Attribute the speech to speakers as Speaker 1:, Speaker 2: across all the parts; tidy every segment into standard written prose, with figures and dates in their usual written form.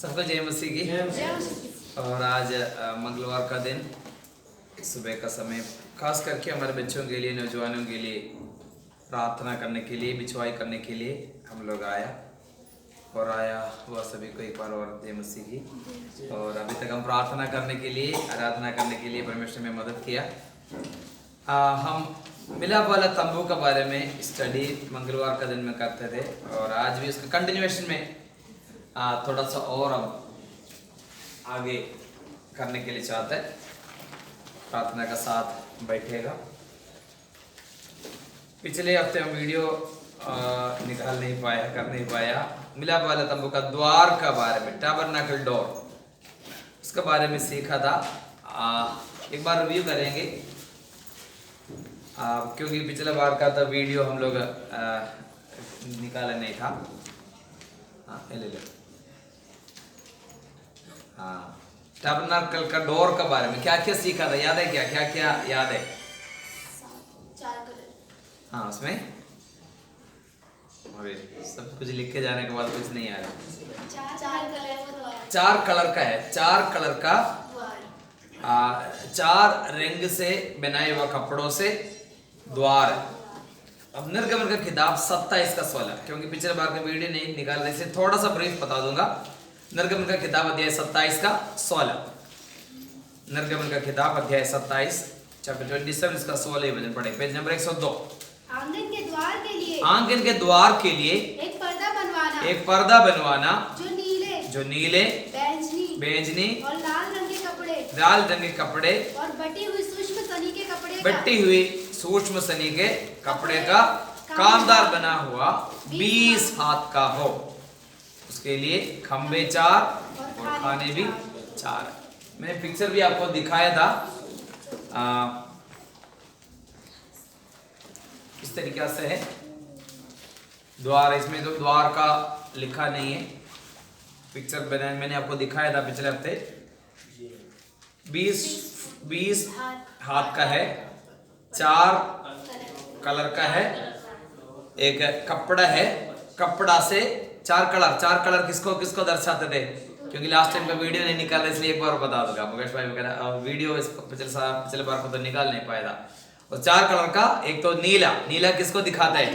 Speaker 1: सबको जय मसीह की। और आज मंगलवार का दिन सुबह का समय खास करके हमारे बच्चों के लिए, नौजवानों के लिए प्रार्थना करने के लिए, बिछवाई करने के लिए हम लोग आया वह सभी को एक बार और जय मसीह की। और अभी तक हम प्रार्थना करने के लिए, आराधना करने के लिए परमेश्वर में मदद किया। हम मिलाप वाला तंबू के बारे में स्टडी मंगलवार का दिन में करते थे और आज भी उसका कंटिन्यूएशन में थोड़ा सा और हम आगे करने के लिए चाहते हैं। प्रार्थना का साथ बैठेगा। पिछले हफ्ते हम वीडियो निकाल नहीं पाया, कर नहीं पाया। मिलाप वाला तंबू का द्वार का बारे में, टैबरनेकल डोर, उसके बारे में सीखा था। एक बार रिव्यू करेंगे क्योंकि पिछले बार का तो वीडियो हम लोग निकाला नहीं था। ले लो। टैबरनेकल का डोर के बारे में क्या क्या सीखा था, याद है? क्या क्या क्या याद है? हाँ, उसमें सब कुछ लिख के जाने के बाद कुछ नहीं आ रहा। चार कलर का है, चार कलर का, चार रंग से बनाए हुए कपड़ों से द्वार। अब निर्गमन का किताब 27 का 16, क्योंकि पिछले बार का वीडियो नहीं निकाल रहे थे, थोड़ा सा ब्रीफ बता दूंगा। निर्गमन का किताब अध्याय 27 का 16, निर्गमन का किताब अध्याय 27 चैप्टर 27 इसका 16 वचन पढ़े, पेज नंबर 102।
Speaker 2: आंगन के द्वार के लिए,
Speaker 1: आंगन के द्वार के लिए
Speaker 2: एक पर्दा बनवाना,
Speaker 1: एक पर्दा बनवाना
Speaker 2: जो नीले
Speaker 1: बैंगनी
Speaker 2: और लाल रंग के कपड़े,
Speaker 1: लाल रंग के कपड़े
Speaker 2: और बटी हुई सूक्ष्म सनी के कपड़े,
Speaker 1: बटी हुई सूक्ष्म सनी के कपड़े का कामदार बना हुआ 20 हाथ का हो। उसके लिए खंबे 4 और खाने भी 4। मैंने पिक्चर भी आपको दिखाया था। इस तरीके से है द्वार। इसमें तो द्वार का लिखा नहीं है, पिक्चर बनाया मैंने आपको दिखाया था पिछले हफ्ते। 20 हाथ का है, 4 कलर का है, एक कपड़ा है, कपड़ा से 4 कलर किसको किसको दर्शाते थे? क्योंकि लास्ट टाइम का वीडियो नहीं निकाला, इसलिए एक बार बता दूंगा। मुकेश भाई वगैरह वीडियो पिछले बार को तो निकाल नहीं पाया था। और 4 कलर का, एक तो नीला किसको दिखाता है?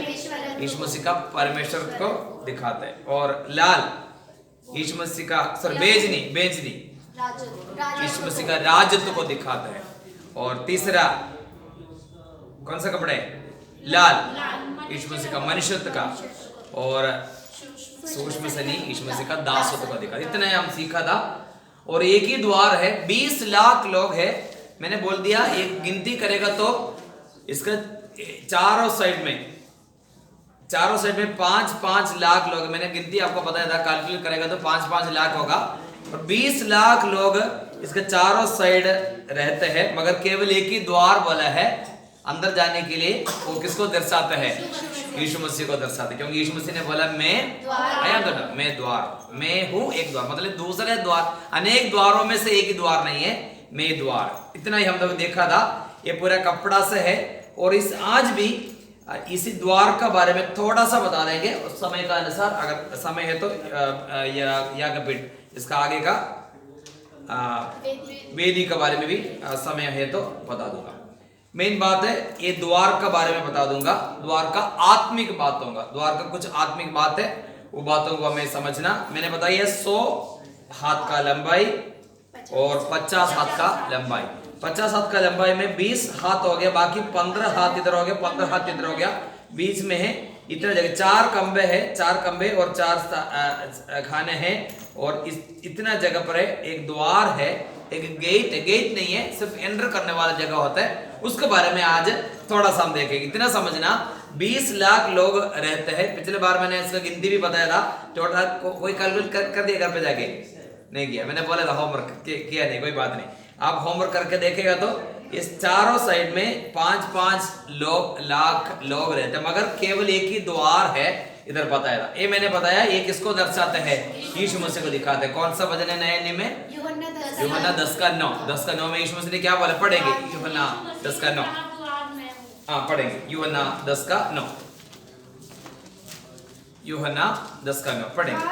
Speaker 1: यीशु मसीह का, परमेश्वर को दिखाता है। और लाल यीशु मसीह का, बेंजनी यीशु मसीह का राजत्व को दिखाता है। और तीसरा कौन सा कपड़ा है? लाल यीशु मसीह का मनुष्यत्व का। और सूक्ष्म सनी यीशु मसीह का दासत्व को दिखाता है। इतना हम सीखा था। और एक ही द्वार है, 20 लाख लोग है। मैंने बोल दिया एक गिनती करेगा तो इसका चारों साइड में 5-5 लाख लोग, मैंने गिनती आपको बताया था, कैलकुलेट करेगा तो 5-5 लाख होगा। और 20 लाख लोग इसके चारों साइड रहते हैं, मगर केवल एक ही द्वार बोला है अंदर जाने के लिए। वो किसको दर्शाता है? यीशु मसीह को दर्शाता है, क्योंकि यीशु मसीह ने बोला मैं द्वार, मैं हूँ एक द्वार। मतलब दूसरे द्वार, अनेक द्वारों में से एक ही द्वार नहीं है, मैं द्वार। इतना ही हम लोग देखा था। ये पूरा कपड़ा से है। और इस आज भी इसी द्वार का बारे में थोड़ा सा बता देंगे उस समय का अनुसार, अगर समय है तो यागपीठ इसका आगे का वेदी के बारे में भी समय है तो बता दूंगा। मेन बात है ये द्वार का बारे में बता दूंगा। द्वार का आत्मिक बात होगा, द्वार का कुछ आत्मिक बात है, वो बातों को हमें समझना। मैंने बताया 100 हाथ का लंबाई और 50 हाथ का लंबाई। 50 हाथ का लंबाई में 20 हाथ हो गया, बाकी 15 हाथ इधर हो गया, 15 हाथ इधर हो गया, बीच में है इतना जगह। 4 खंबे है, 4 खंबे और 4 खाने हैं। और इतना जगह पर है, एक द्वार है, एक गेट है। गेट नहीं है, सिर्फ एंटर करने वाला जगह होता है। उसके बारे में आज थोड़ा सा हम देखेंगे। इतना समझना 20 लाख लोग रहते हैं। पिछले बार मैंने इसका गिनती भी बताया था, टोटल कोई कैलकुलेट कर दिया घर पे जाके? नहीं किया, मैंने बोला था होमवर्क किया नहीं, कोई बात नहीं। आप होमवर्क करके देखेगा तो इस चारों साइड में 5-5 लाख लोग रहते हैं, मगर केवल एक ही द्वार है। इधर बताया था, ये मैंने बताया, ये किसको दर्शाते हैं? यीशु मसीह को दिखाते हैं। कौन सा वचन है नए नियम में? यूहन्ना 10 का 9। 10 का 9 में यीशु मसीह ने क्या बोला? पढ़ेंगे यूहन्ना 10 का 9। हाँ पढ़ेंगे यूहन्ना 10 का 9। यूहन्ना 10 का 9 पढ़ेंगे।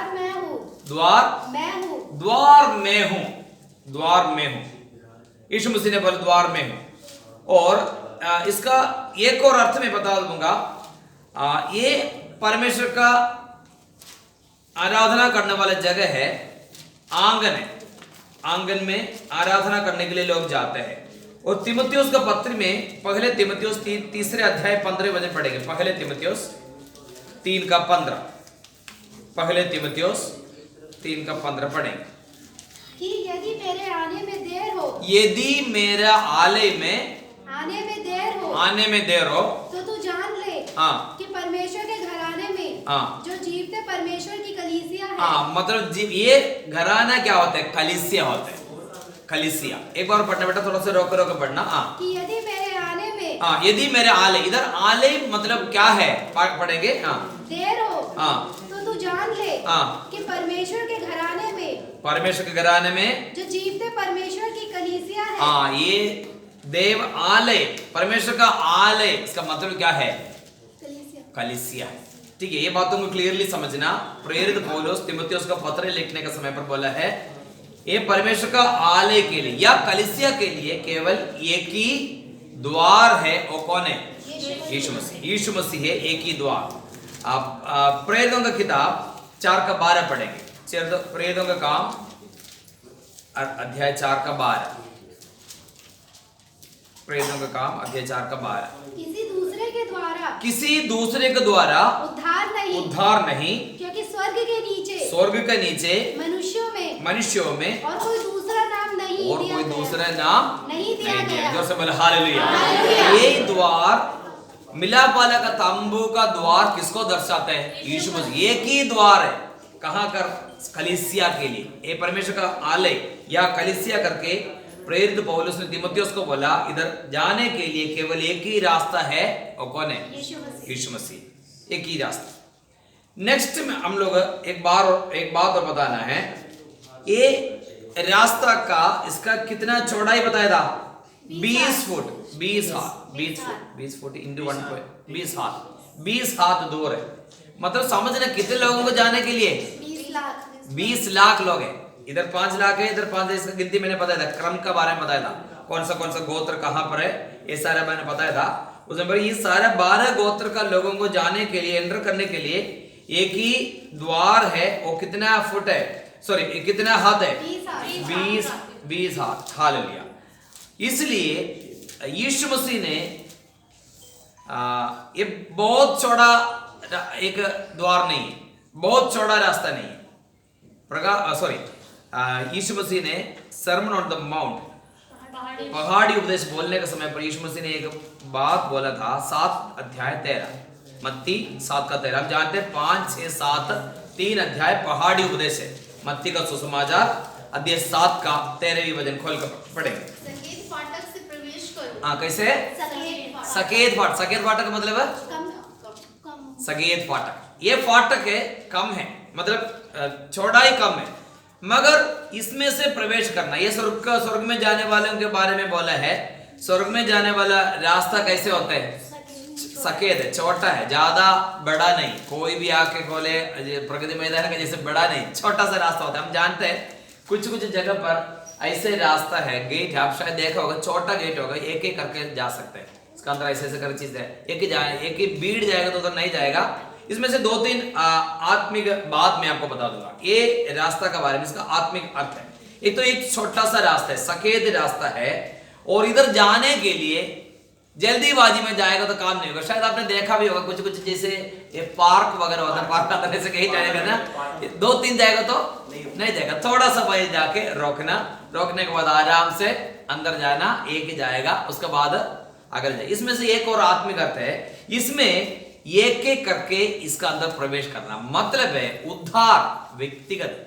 Speaker 2: द्वार मैं हूँ,
Speaker 1: द्वार द्वार में हूं, द्वार में हूं। यीशु मसीह ने बोला द्वार में हूं। और इसका एक और अर्थ में बता दूंगा, ये परमेश्वर का आराधना करने वाला जगह है, आंगन है। आंगन में आराधना करने के लिए लोग जाते हैं। और तीमुथियुस का पत्र में पहले तीमुथियुस तीसरे अध्याय 15 वचन पढ़ेंगे। पहले तीमुथियुस 3:15, पहले तीमुथियुस 3:15 पढ़ेंगे
Speaker 2: कि यदि मेरे आने में देर हो,
Speaker 1: यदि मेरा आलय में
Speaker 2: आने में देर हो,
Speaker 1: आने में देर हो,
Speaker 2: तो तू जान ले
Speaker 1: हाँ,
Speaker 2: कि परमेश्वर के घराने में
Speaker 1: हाँ,
Speaker 2: जो जीवते परमेश्वर की कलीसिया है।
Speaker 1: हाँ, मतलब ये घराना क्या होता है? कलीसिया होता है, कलीसिया। एक बार पढ़ना बेटा, थोड़ा सा रोक रोक पढ़ना। हाँ,
Speaker 2: कि यदि मेरे आने में,
Speaker 1: हाँ, यदि मेरे आलय, इधर आलय मतलब क्या है पढ़ेंगे। हाँ,
Speaker 2: देर हो,
Speaker 1: हाँ,
Speaker 2: तो तू जान ले
Speaker 1: हाँ,
Speaker 2: कि परमेश्वर के घराने में,
Speaker 1: परमेश्वर के घराने में
Speaker 2: जो जीवते परमेश्वर की कलीसिया है।
Speaker 1: हाँ, ये देव आलय, परमेश्वर का आलय, इसका मतलब क्या है?
Speaker 2: कलीसिया।
Speaker 1: कलीसिया है। ठीक है, ये बातों को क्लियरली समझना। प्रेरित पौलुस तीमुथियुस का पत्र लिखने के समय पर बोला है, ये परमेश्वर का आलय के लिए या कलीसिया के लिए केवल एक ही द्वार है। वो कौन है? यीशु मसीह। यीशु मसीह है एक ही द्वार। आप प्रेरितों का किताब 4:12 पढ़ेंगे। प्रेरितों का काम अध्याय 4:12, प्रेरितों का काम अध्याय 4:12।
Speaker 2: किसी दूसरे के द्वारा,
Speaker 1: किसी दूसरे के द्वारा
Speaker 2: उद्धार नहीं,
Speaker 1: उद्धार नहीं,
Speaker 2: क्योंकि स्वर्ग के नीचे,
Speaker 1: स्वर्ग के नीचे
Speaker 2: मनुष्यों में
Speaker 1: और
Speaker 2: कोई दूसरा नाम नहीं
Speaker 1: और
Speaker 2: दिया
Speaker 1: कोई
Speaker 2: गया।
Speaker 1: दूसरा नाम
Speaker 2: नहीं दिया गया।
Speaker 1: जोर से बोले हालेलुया।
Speaker 2: हालेलुया।
Speaker 1: ये द्वार मिलाप वाला का तंबू का द्वार किसको दर्शाता है? यीशु मसीह। एक ही द्वार है, कहां कर? कलीसिया के लिए। ये परमेश्वर का आलय या कलीसिया करके प्रेरित पौलुस ने तीमुथियुस को बोला, इधर जाने के लिए केवल एक ही रास्ता है। और कौन है? यीशु मसीह। एक ही रास्ता। नेक्स्ट में हम लोग एक बात और बताना है, ये रास्ता का इसका कितना चौड़ाई बताया था? 20 फुट, 20 हाथ, 20 फुट इंटू 20 हाथ, 20 हाथ दूर है। मतलब समझना कितने लोगों को जाने के लिए?
Speaker 2: 20 लाख।
Speaker 1: 20 लाख लोग हैं। इधर 5 लाख है, इधर 5 है। इसका गिनती मैंने बताया था, क्रम का बारे में बताया था, कौन सा गोत्र कहां पर है, ये सारा मैंने बताया था। उसमें पर ये सारा 12 गोत्र का लोगों को जाने के लिए, एंटर करने के लिए एक ही द्वार है। वो कितना फुट है? सॉरी, कितना हाथ है? 20 हाथ। हालेलुया। इसलिए यीशु मसीह ने ये बहुत चौड़ा एक द्वार नहीं है, बहुत चौड़ा रास्ता नहीं है। यीशु मसीह ने सरमन ऑन द माउंट, पहाड़ी उपदेश बोलने के समय पर यीशु मसीह ने एक बात बोला था। 7:13, मत्ती 7:13। हम जानते हैं 5, 6, 7 3 अध्याय पहाड़ी उपदेश है। मत्ती का सुसमाचार अध्याय 7:13 वचन खोल कर पढ़ेंगे।
Speaker 2: सकेत फाटक से प्रवेश करो।
Speaker 1: हाँ, कैसे?
Speaker 2: सकेत फाटक।
Speaker 1: सकेत फाटक का मतलब है
Speaker 2: कम।
Speaker 1: सकेत फाटक। ये फाटक है, कम है, मतलब चौड़ाई कम है, मगर इसमें से प्रवेश करना। ये स्वर्ग में जाने वालों के बारे में बोला है। स्वर्ग में जाने वाला रास्ता कैसे होता है? सकेत है, छोटा है, ज्यादा बड़ा नहीं। कोई भी आके बोले प्रगति मैदान का जैसे बड़ा नहीं, छोटा सा रास्ता होता है। हम जानते हैं कुछ जगह पर ऐसे रास्ता है, गेट है, आप शायद देखा होगा, छोटा गेट होगा, एक एक करके जा सकते हैं। इसका अंदर ऐसे कर चीज है, एक ही भीड़ जाएगा तो नहीं जाएगा। इसमें से 2-3 आत्मिक बात मैं आपको बता दूंगा ये रास्ता के बारे में, इसका आत्मिक अर्थ है। एक तो एक छोटा सा रास्ता है, सकेत रास्ता है, और इधर जाने के लिए जल्दीबाजी में जाएगा तो काम नहीं होगा। शायद आपने देखा भी होगा कुछ जैसे ये पार्क वगैरह होता है, पार्क का से कहीं जाएगा ना, 2-3 जाएगा तो नहीं जाएगा। थोड़ा सा वही जाके रोकने के बाद आराम से अंदर जाना, एक ही जाएगा, उसके बाद अगर जाए। इसमें से एक और आत्मिक अर्थ है, इसमें एक एक करके इसका अंदर प्रवेश करना, मतलब है उद्धार व्यक्तिगत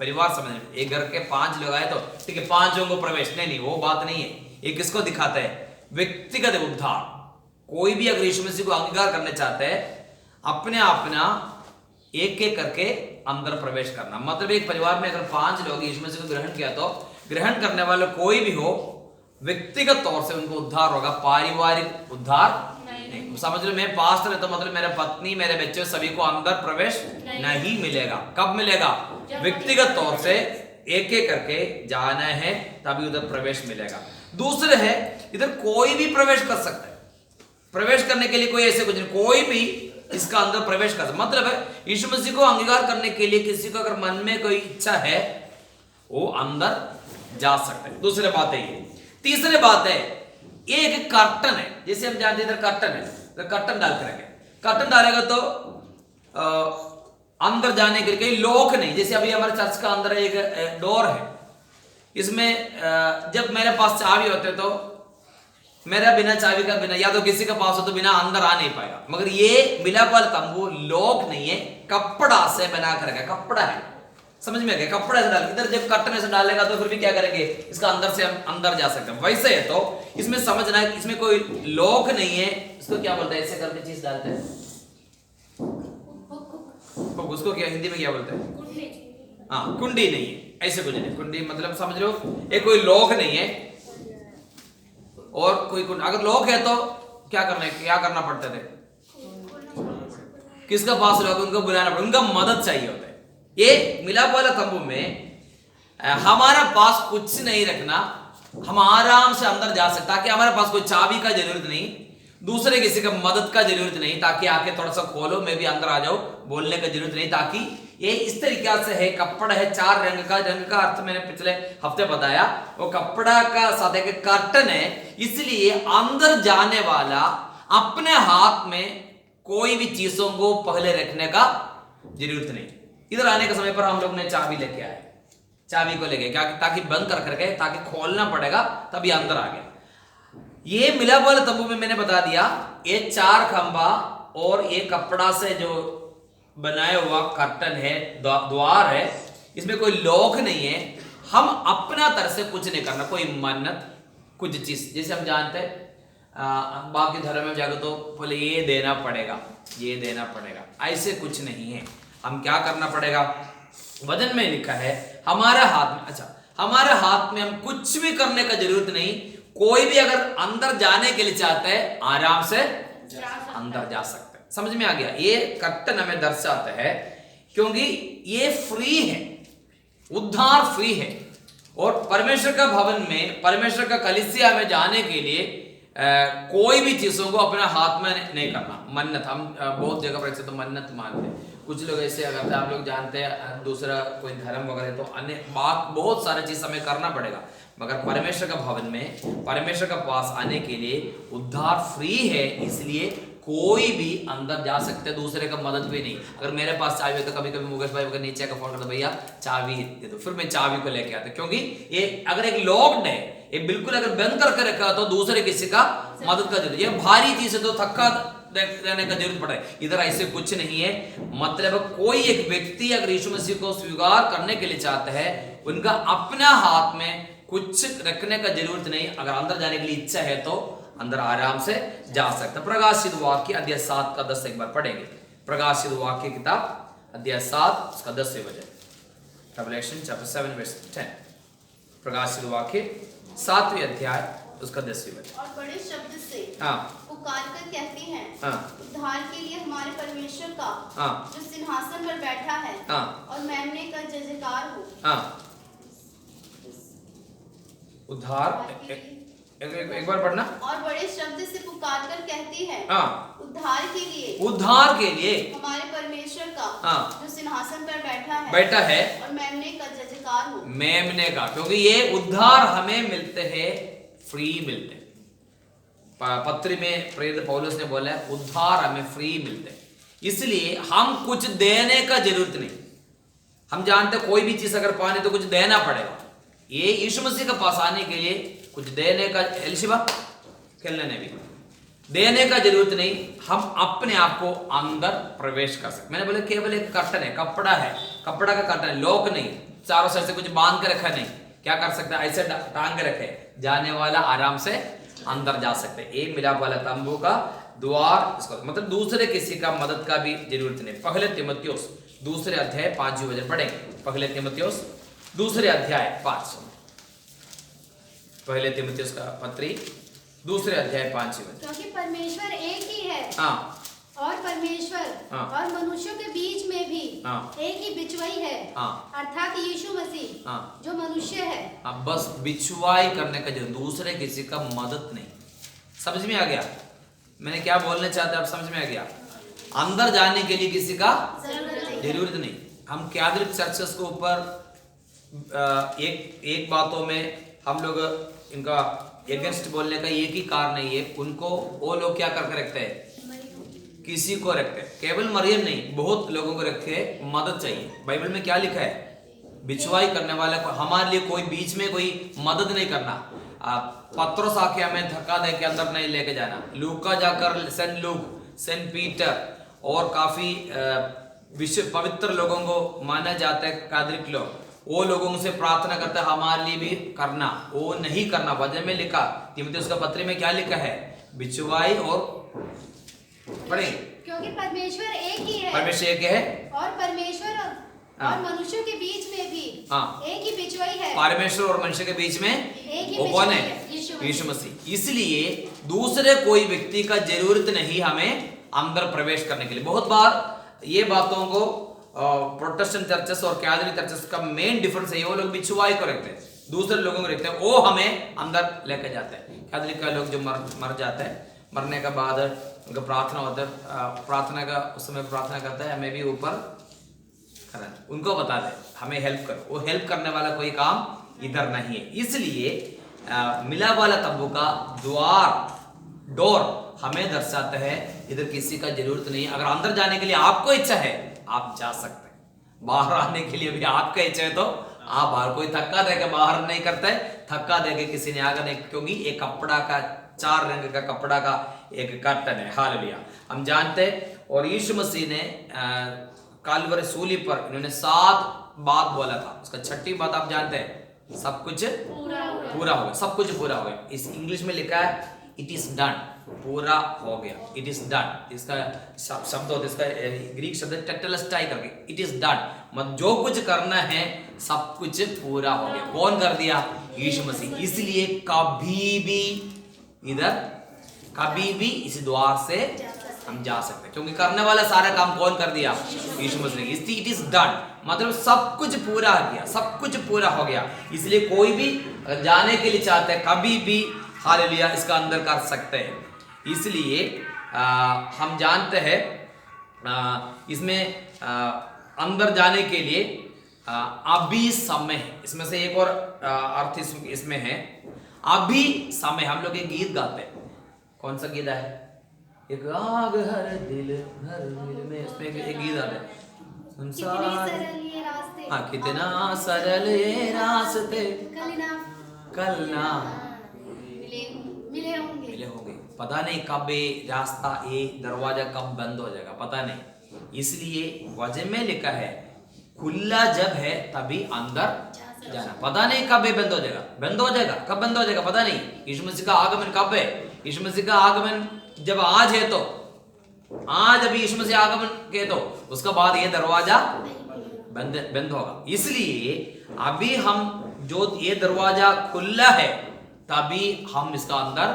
Speaker 1: परिवार समझने। एक घर के 5 लोग आए तो ठीक है, 5 लोगों को प्रवेश नहीं, वो बात नहीं है। ये किसको दिखाता है? व्यक्तिगत उद्धार। कोई भी अगर यीशु मसीह को अंगीकार करना चाहता है, अपना एक एक करके अंदर प्रवेश करना। मतलब एक परिवार में अगर 5 लोग यीशु मसीह को ग्रहण किया तो ग्रहण करने वाले कोई भी हो, व्यक्तिगत तौर से उनको उद्धार होगा, पारिवारिक उद्धार नहीं। समझ लो, मैं पास्टर है तो मतलब मेरे पत्नी, मेरे बच्चे सभी को अंदर प्रवेश नहीं मिलेगा। कब मिलेगा? व्यक्तिगत तौर से एक एक करके जाना है, तभी उधर प्रवेश मिलेगा। दूसरे है इधर कोई भी प्रवेश कर सकता है। प्रवेश करने के लिए कोई ऐसे कुछ नहीं, कोई भी इसका अंदर प्रवेश कर सकता। मतलब है यीशु मसीह को अंगीकार करने के लिए किसी को अगर मन में कोई इच्छा है वो अंदर जा सकता है। दूसरी बात है ये। तीसरी बात है ये एक कर्टन है, जैसे हम जानते हैं इधर कर्टन है, तो कर्टन डाल के रखें। कर्टन डालेगा तो अंदर जाने के लिए कई लोग नहीं, जैसे अभी हमारे चर्च का अंदर एक डोर है, इसमें जब मेरे पास चाबी होते तो मेरा बिना चाबी का, बिना या तो किसी के पास हो तो बिना अंदर आ नहीं पाएगा। मगर ये मिलाप वाला तंबू लॉक नहीं है, कपड़ा से बना कर रखा, कपड़ा है, समझ में आ गया? कपड़ा से डाल, इधर जब कर्टन से डालेगा तो फिर भी क्या करेंगे, इसका अंदर से हम अंदर जा सकते हैं। वैसे है तो इसमें समझना है इसमें कोई लॉक नहीं है, इसको क्या बोलते हैं, ऐसे करके चीज डालते हैं, उसको क्या हिंदी में क्या बोलते हैं? हाँ, कुंडी नहीं है, ऐसे कुछ नहीं। कुंडी मतलब समझ लो ये कोई लॉक नहीं है। और कोई अगर लॉक है तो क्या करना पड़ता थे, किसका पास लोग, उनको बुलाना पड़ता, उनका मदद चाहिए होता है। ये मिलाप वाला तंबू में हमारा पास कुछ नहीं रखना, हम आराम से अंदर जा सकते, ताकि हमारे पास कोई चाबी का जरूरत नहीं, दूसरे किसी का मदद का जरूरत नहीं, ताकि आके थोड़ा सा खोलो मैं भी अंदर आ जाऊं, बोलने का जरूरत नहीं। ताकि ये इस तरीके से है, कपड़ा है 4 रंग का, रंग का अर्थ मैंने पिछले हफ्ते बताया, वो कपड़ा का साथ एक कर्टन है, इसलिए अंदर जाने वाला अपने हाथ में कोई भी चीजों को पहले रखने का जरूरत नहीं। इधर आने के समय पर हम लोग ने चाबी लेके आए, चाबी को लेके क्या, ताकि बंद कर करके, ताकि खोलना पड़ेगा तभी अंदर आ गया। ये मिलाप वाले तंबू में मैंने बता दिया, ये 4 खंबा और ये कपड़ा से जो बनाया हुआ कर्टन है, द्वार है, इसमें कोई लॉक नहीं है। हम अपना तरह से कुछ नहीं करना, कोई मन्नत कुछ चीज, जैसे हम जानते हैं बाकी धर्म में जाकर तो बोले ये देना पड़ेगा, ये देना पड़ेगा, ऐसे कुछ नहीं है। हम क्या करना पड़ेगा, वचन में लिखा है हमारे हाथ में, अच्छा हमारे हाथ में हम कुछ भी करने का जरूरत नहीं। कोई भी अगर अंदर जाने के लिए चाहता है आराम से अंदर जा सकते हैं। समझ में आ गया? ये कर्टन हमें दर्शाता है क्योंकि ये फ्री है, उद्धार फ्री है। और परमेश्वर का भवन में, परमेश्वर का कलीसिया में जाने के लिए कोई भी चीजों को अपने हाथ में नहीं करना। मन्नत हम बहुत जगह पर तो मन्नत मानते हैं, कुछ लोग ऐसे अगर आप लोग जानते हैं दूसरा कोई धर्म वगैरह तो अन्य बात बहुत सारे चीज हमें करना पड़ेगा। मगर परमेश्वर का भवन में, परमेश्वर का पास आने के लिए उद्धार फ्री है, इसलिए कोई भी अंदर जा सकते हैं, दूसरे का मदद भी नहीं। अगर मेरे पास चाबी है तो कभी कभी मुकेश भाई अगर नीचे का फोन करता, भैया चाबी दे दो, फिर मैं चाबी को लेके आता, क्योंकि ये अगर एक लॉक्ड है, ये बिल्कुल अगर बंद करके रखा तो दूसरे किसी का मदद का जरूरत, ये भारी चीज है तो थक्का रहने का जरूरत पड़े। इधर ऐसे कुछ नहीं है। मतलब कोई एक व्यक्ति अगर यीशु मसीह को स्वीकार करने के लिए चाहता है, उनका अपना हाथ में कुछ रखने का जरूरत नहीं। अगर अंदर जाने के लिए इच्छा है तो अंदर आराम से जा सकता। प्रकाशित वाक्य अध्याय 7 का 10 एक बार पढ़ेंगे। प्रकाशित वाक्य किताब अध्याय 7 उसका 10वें वचन, रेवलेशन चैप्टर 7 वर्स 10। प्रकाशित वाक्य 7वें अध्याय उसका 10वें वचन।
Speaker 2: और बड़े शब्द से पुकार कर कहती हैं, उद्धार के लिए हमारे परमेश्वर का जो सिंहासन पर बैठा है और मेमने का जय जयकार हो।
Speaker 1: उद्धार एक बार पढ़ना।
Speaker 2: और बड़े शब्द से पुकार कर कहती है, उद्धार के लिए,
Speaker 1: उद्धार के लिए
Speaker 2: हमारे परमेश्वर का जो सिंहासन पर बैठा है और मेमने का जय जयकार हो।
Speaker 1: मेमने का, क्योंकि ये उद्धार हमें मिलते हैं, फ्री मिलते हैं। पत्री में प्रेरित पौलुस ने बोला है उद्धार हमें फ्री मिलते हैं, इसलिए हम कुछ देने का जरूरत नहीं। हम जानते कोई भी चीज अगर पाने तो कुछ देना पड़ेगा। ये यीशु मसीह के पास आने के लिए कुछ देने का, एलशिबा खेलने ने भी देने का जरूरत नहीं। हम अपने आप को अंदर प्रवेश कर सकते। मैंने बोला केवल एक कर्टन है, कपड़ा है, कपड़ा का कर्टन है, लॉक नहीं, चारों साइड से कुछ बांध के रखा नहीं। क्या कर सकता है, ऐसे टांग के रखे, जाने वाला आराम से अंदर जा सकते। एक मिलाप वाला तंबू का द्वार, इसको मतलब दूसरे किसी का मदद का भी जरूरत नहीं। पहले तीमुथियुस दूसरे अध्याय 5 वचन पढ़ेंगे। पहले तीमुथियुस दूसरे अध्याय 5, पहले तीमुथियुस का पत्री दूसरे अध्याय 5 वचन।
Speaker 2: क्योंकि परमेश्वर एक ही है
Speaker 3: और परमेश्वर
Speaker 1: हाँ।
Speaker 3: और मनुष्यों के बीच में भी
Speaker 1: हाँ।
Speaker 3: एक ही बिचवाई है,
Speaker 1: हाँ।
Speaker 3: अर्थात यीशु मसीह
Speaker 1: हाँ।
Speaker 3: जो मनुष्य है।
Speaker 1: अब बस बिछुआई करने का जो दूसरे किसी का मदद नहीं। समझ में आ गया मैंने क्या बोलना चाहता आप समझ में आ गया। अंदर जाने के लिए किसी का जरूरत नहीं। हम कैथोलिक चर्चेस के ऊपर एक बातों में हम लोग इनका अगेंस्ट बोलने का एक ही कारण नहीं है। उनको वो लोग क्या करके रखते हैं, किसी को रखते हैं, केवल मरियम नहीं बहुत लोगों को रखे मदद चाहिए। बाइबल में क्या लिखा है, बिछुआई करने वाले को हमारे लिए कोई बीच में कोई मदद नहीं करना। पत्रोस आके हमें धक्का दे के अंदर नहीं लेके जाना। लूका जाकर सेंट लूक, सेंट पीटर और काफी विश्व पवित्र लोगों को माना जाता है कैथोलिक लोग, वो लोगों से प्रार्थना करते हैं हमारे लिए भी करना। वो नहीं करना। वचन में लिखा तीमुथियुस का पत्री में क्या लिखा है, बिछुआई और पढ़े
Speaker 3: क्योंकि परमेश्वर एक ही है,
Speaker 1: परमेश्वर एक है
Speaker 3: और परमेश्वर
Speaker 1: हाँ।
Speaker 3: और मनुष्यों के बीच में भी
Speaker 1: हाँ।
Speaker 3: एक ही बिचवाई है।
Speaker 1: परमेश्वर और मनुष्य के बीच में
Speaker 3: एक ही
Speaker 1: वो कौन
Speaker 3: बिचवाई
Speaker 1: है,
Speaker 3: है,
Speaker 1: यीशु मसीह। इसलिए दूसरे कोई व्यक्ति का जरूरत नहीं हमें अंदर प्रवेश करने के लिए। बहुत बार ये बातों को प्रोटेस्टेंट चर्चेस और कैथोलिक चर्चेस का मेन डिफरेंस है, वो लोग बिछुआई को रखते हैं, दूसरे लोगों को रखते हैं, वो हमें अंदर लेकर जाते हैं। कैथोलिक का लोग जो मर जाते हैं, मरने के बाद उनका प्रार्थना होता है, प्रार्थना का उस समय प्रार्थना करता है हमें भी ऊपर करना, उनको बता दे हमें हेल्प करो। वो हेल्प करने वाला कोई काम इधर नहीं है। इसलिए मिला वाला तंबू का डोर हमें दर्शाता है इधर किसी का जरूरत नहीं। अगर अंदर जाने के लिए आपको इच्छा है आप जा सकते हैं। बाहर आने के लिए भी आपका इच्छा है तो आप बाहर, कोई धक्का देके बाहर नहीं करते, धक्का देके किसी ने आगे नहीं, क्योंकि एक कपड़ा का 4 रंग का कपड़ा का एक कर्टन है। हालेलुया। हम जानते हैं। और यीशु मसीह ने कालवरी सूली पर इन्होंने 7 बात बोला था, उसका 6ठी बात आप जानते हैं, सब कुछ पूरा हो गया, सब कुछ पूरा हो गया। इस इंग्लिश में लिखा है इट इज डन, पूरा हो गया, इट इज डन। इसका शब्द होता है, इसका ग्रीक शब्द टेटेलस्टाई करके, इट इज डन, मतलब जो कुछ करना है सब कुछ पूरा हो गया। कौन कर दिया, यीशु मसीह। इसलिए कभी भी इधर, कभी भी इस द्वार से हम जा सकते हैं, क्योंकि करने वाला सारा काम कौन कर दिया, यीशु मसीह ने। इट इज डन, मतलब सब कुछ पूरा हो गया, सब कुछ पूरा हो गया। इसलिए कोई भी जाने के लिए चाहते हैं कभी भी, हालेलुया, इसका अंदर कर सकते हैं। इसलिए हम जानते हैं इसमें अंदर जाने के लिए अभी समय है। इसमें से एक और अर्थ इसमें है, अभी समय। हम लोग एक गीत गाते हैं, कौन सा गीत है, एक आग हर दिल में, इसमें एक गीत आता है, हाँ, कितना सरल ये रास्ते कल ना
Speaker 3: मिले होंगे।
Speaker 1: पता नहीं कब ये रास्ता, ये दरवाजा कब बंद हो जाएगा, पता नहीं। इसलिए वचन में लिखा है खुला जब है तभी अंदर जाना। पता नहीं कब ये बंद हो जाएगा, बंद हो जाएगा, कब बंद हो जाएगा पता नहीं। यीशु मसीह का आगमन कब है, यीशु मसीह का आगमन जब आज है तो आज, अभी यीशु मसीह आगमन के तो उसका बाद ये दरवाजा बंद होगा। इसलिए अभी हम जो ये दरवाजा खुला है तभी हम इसका अंदर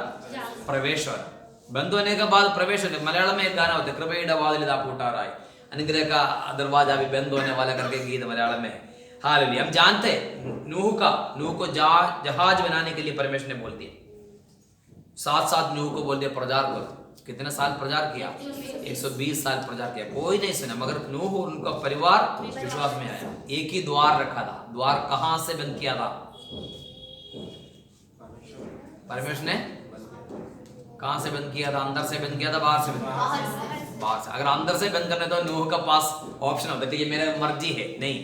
Speaker 1: प्रवेश हो रहा है। बंद होने के बाद प्रवेश होने, मलयालम में एक गाना होता है, कृपया वादिल पूटा रहा है, अनुग्रह का दरवाजा भी बंद होने वाला करके गीत मलयालम में है। हालेलुया। हम जानते हैं नूह को जहाज बनाने के लिए परमेश्वर ने बोल दिया, साथ नूह को बोल दिया प्रचार करो। कितने साल प्रचार किया, 120 साल प्रचार किया, कोई नहीं सुना, मगर नूह और उनका परिवार विश्वास में आया। एक ही द्वार रखा था, द्वार कहां से बंद किया था, परमेश्वर ने कहां से बंद किया था, अंदर से बंद किया था, बाहर से बंद किया था, बाहर से। अगर अंदर से बंद करने तो नूह का पास ऑप्शन होता है, ये मेरा मर्जी है, नहीं,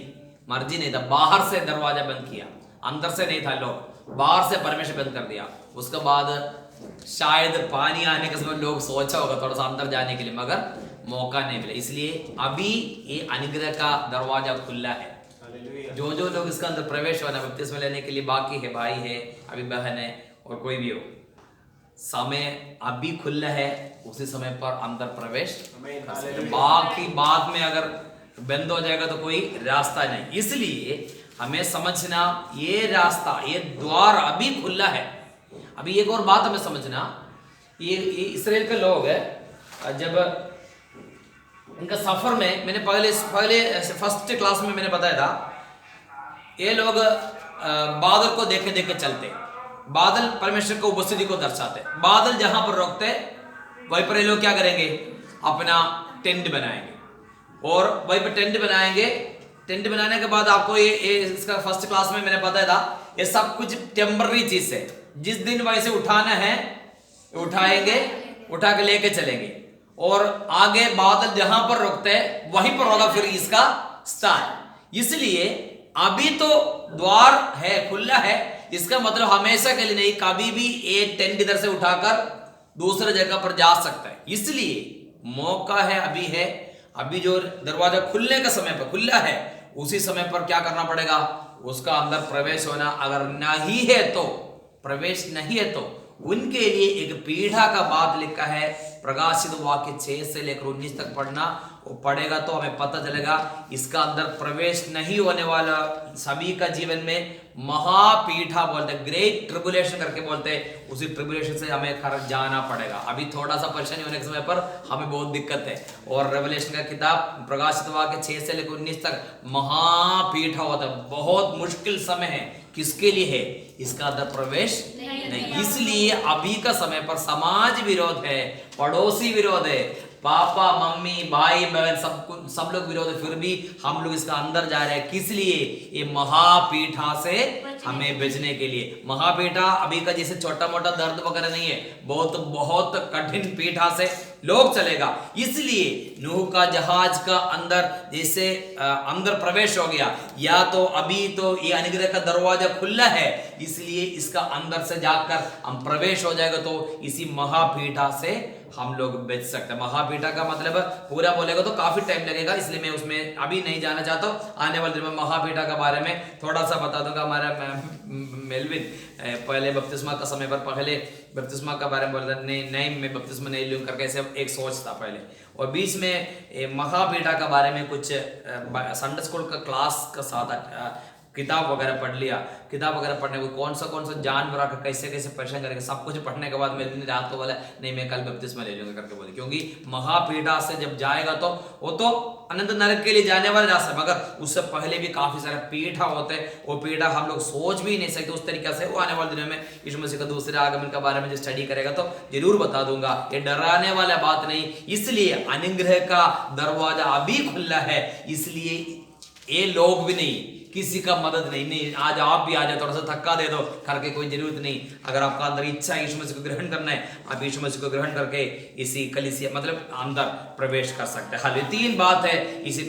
Speaker 1: मर्जी नहीं था, बाहर से दरवाजा बंद किया, अंदर से नहीं था, लोग बाहर से परमेश्वर बंद कर दिया। उसके बाद शायद पानी आने के समय लोग सोचा होगा थोड़ा सा अंदर जाने के लिए, मगर मौका नहीं मिला। इसलिए अभी ये अनुग्रह का दरवाजा खुला है। जो लोग इसका अंदर प्रवेश होना, बपतिस्मा लेने के लिए बाकी है, भाई है, अभी बहन है और कोई भी हो, समय अभी खुला है, उसी समय पर अंदर प्रवेश कर सकते। बाकी बाद में अगर बंद हो जाएगा तो कोई रास्ता नहीं। इसलिए हमें समझना ये रास्ता, ये द्वार अभी खुला है। अभी एक और बात हमें समझना, ये इस्राएल के लोग है, जब इनका सफर में मैंने पहले फर्स्ट क्लास में मैंने बताया था, ये लोग बादल को देखे देखे चलते, बादल परमेश्वर को उपस्थिति को दर्शाते, बादल जहां पर रोकते वहीं पर ये लोग क्या करेंगे, अपना टेंट बनाएंगे और वहीं पर टेंट बनाएंगे। टेंट बनाने के बाद आपको ये इसका फर्स्ट क्लास में मैंने बताया था, ये सब कुछ टेम्पररी चीज है, जिस दिन वैसे उठाना है उठाएंगे, उठा के लेके चलेंगे और आगे बादल जहां पर रुकते हैं वहीं पर होगा फिर इसका स्थान। इसलिए अभी तो द्वार है, खुला है, इसका मतलब हमेशा के लिए नहीं, कभी भी एक टेंट इधर से उठाकर दूसरे जगह पर जा सकता है। इसलिए मौका है, अभी है, अभी जो दरवाजा खुलने का समय पर खुला है उसी समय पर क्या करना पड़ेगा, उसका अंदर प्रवेश होना। अगर नहीं है तो, प्रवेश नहीं है तो उनके लिए एक पीढ़ा का बात लिखा है, प्रकाशित वाक्य 6 से लेकर 19 तक पढ़ना, वो पढ़ेगा तो हमें पता चलेगा। इसका अंदर प्रवेश नहीं होने वाला सभी का जीवन में महापीठा बोलते, ग्रेट ट्रिबुलेशन करके बोलते, उसी ट्रिबुलेशन से हमें जाना पड़ेगा। अभी थोड़ा सा परेशानी होने के समय पर हमें बहुत दिक्कत है। और रेवलेशन का किताब प्रकाशित वाक्य 6 से लेकर 19 तक महापीठा होता है, बहुत मुश्किल समय है। किसके लिए है? इसका अंदर प्रवेश नहीं। इसलिए अभी का समय पर समाज विरोध है, पड़ोसी विरोध है, पापा मम्मी भाई बहन सब लोग विरोध है, फिर भी हम लोग इसका अंदर जा रहे हैं। किस लिए? ये महापीठा से हमें बचने के लिए। महापीठा अभी का जैसे छोटा मोटा दर्द वगैरह नहीं है, बहुत बहुत कठिन पीठा से लोग चलेगा। इसलिए नूह का जहाज का अंदर जैसे अंदर प्रवेश हो गया, या तो अभी तो ये अनुग्रह का दरवाजा खुला है, इसलिए इसका अंदर से जाकर हम प्रवेश हो जाएगा तो इसी महापीठा से हम लोग बच सकते हैं। महापीठा का मतलब पूरा बोलेगा तो काफी टाइम लगेगा, इसलिए मैं उसमें अभी नहीं जाना चाहता हूँ। आने वाले दिन में महापीठा के बारे में थोड़ा सा बता दूंगा। हमारा मेलविन पहले बपतिस्मा का समय पर पहले बपतिस्मा का बारे में बोलता नहीं मैं बपतिस्मा नहीं लूँ करके ऐसे एक सोच था पहले, और बीच में महापीठा के बारे में कुछ संडे स्कूल का क्लास का साथ किताब वगैरह पढ़ लिया। किताब वगैरह पढ़ने को कौन सा जानवर आकर कैसे कैसे परेशान करेंगे, सब कुछ पढ़ने के बाद मेरे रात को बोला नहीं मैं कल बपतिस्मा ले लूंगा करके बोले, क्योंकि महापीठा से जब जाएगा तो वो तो अनंत नरक के लिए जाने वाला रास्ता, मगर उससे पहले भी काफी सारे पीठा होते हैं। वो पीठा हम लोग सोच भी नहीं सकते उस तरीके से। वो आने वाले दिनों में यीशु मसीह का दूसरे आगमन के बारे में जो स्टडी करेगा तो जरूर बता दूंगा। ये डराने वाला बात नहीं, इसलिए अनुग्रह का दरवाजा अभी खुला है, इसलिए ये लोग भी नहीं, किसी का मदद नहीं आज आप भी आ जाए, थोड़ा सा धक्का दे दो करके कोई जरूरत नहीं। अगर आपका अंदर इच्छा है यीशु मसीह को ग्रहण करना है, आप यीशु मसीह को ग्रहण करके इसी कलीसिया मतलब अंदर प्रवेश कर सकते हैं। हाल 3 बात है इसी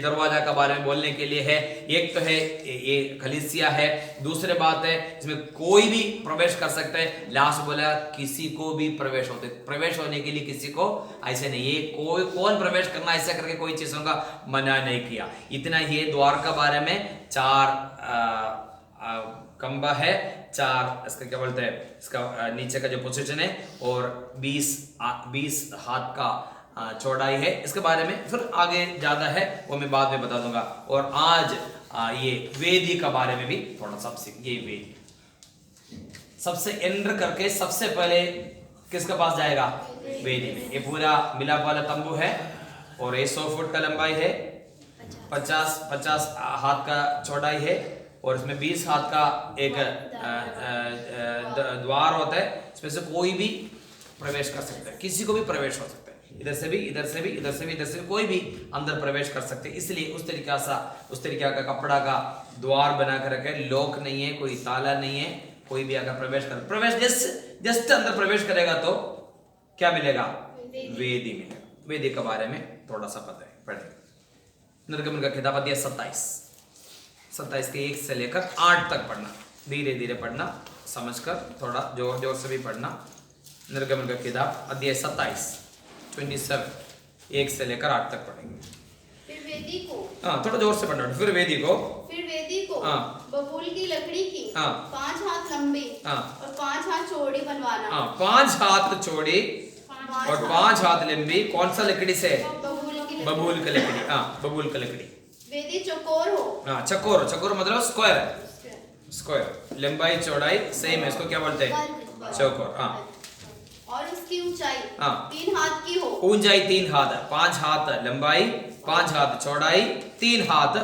Speaker 1: दरवाजा का बारे में बोलने के लिए है। एक तो है ये कलीसिया है, दूसरे बात है इसमें कोई भी प्रवेश कर सकता है। लास्ट बोला किसी को भी प्रवेश होते, प्रवेश होने के लिए किसी को ऐसे नहीं, ये कोई कौन प्रवेश करना ऐसा करके कोई चीजों का मना नहीं किया। इतना ही द्वार का बारे में 4 खंबा है, 4 इसका क्या बोलते हैं, इसका नीचे का जो पोजीशन है, और 20 हाथ का चौड़ाई है। इसके बारे में फिर आगे ज्यादा है वो मैं बाद में बता दूंगा। और आज ये वेदी का बारे में भी थोड़ा सा सीख। ये वेदी सबसे एंटर करके सबसे पहले किसके पास जाएगा? वेदी में। ये पूरा मिलाप वाला तंबू है और ये 100 फुट का लंबाई है, 50 हाथ का चौड़ाई है, और इसमें 20 हाथ का एक द्वार होता है। इसमें से कोई भी प्रवेश कर सकता है, किसी को भी प्रवेश हो सकता है, इधर से भी इधर से भी इधर से भी इधर से भी कोई भी अंदर प्रवेश कर सकते हैं। इसलिए उस तरीका का कपड़ा का द्वार बना कर रखे, लॉक नहीं है, कोई ताला नहीं है, कोई भी अगर प्रवेश जस्ट अंदर प्रवेश करेगा तो क्या मिलेगा? वेदी मिलेगा। वेदी के बारे में थोड़ा सा पता है, पढ़ेगा। निर्गमन का किताब अध्याय 27 के 1 से लेकर 8 तक पढ़ना, धीरे धीरे पढ़ना, समझकर थोड़ा जोर जोर से भी पढ़ना। निर्गमन का किताब अध्याय 27 1 से लेकर 8 तक पढ़ेंगे।
Speaker 2: फिर वेदी को,
Speaker 1: थोड़ा जोर से पढ़ना। फिर वेदी को
Speaker 2: बबूल की लकड़ी की 5 हाथ लंबी और 5 हाथ चौड़ी बनवाना। 5 हाथ चौड़ी
Speaker 1: और 5 हाथ लंबी। कौन सा लकड़ी से? बबूल की लकड़ी। बबूल की लकड़ी।
Speaker 2: वेदी चौकोर हो।
Speaker 1: चकोर मतलब स्क्वायर है, स्क्वायर। लंबाई चौड़ाई सेम है, इसको क्या बोलते हैं? चौकोर।
Speaker 2: और उसकी ऊंचाई
Speaker 1: हाँ।
Speaker 2: 3 हाथ की हो।
Speaker 1: ऊंचाई 3 हाथ, 5 हाथ लंबाई, 5 हाथ चौड़ाई, 3 हाथ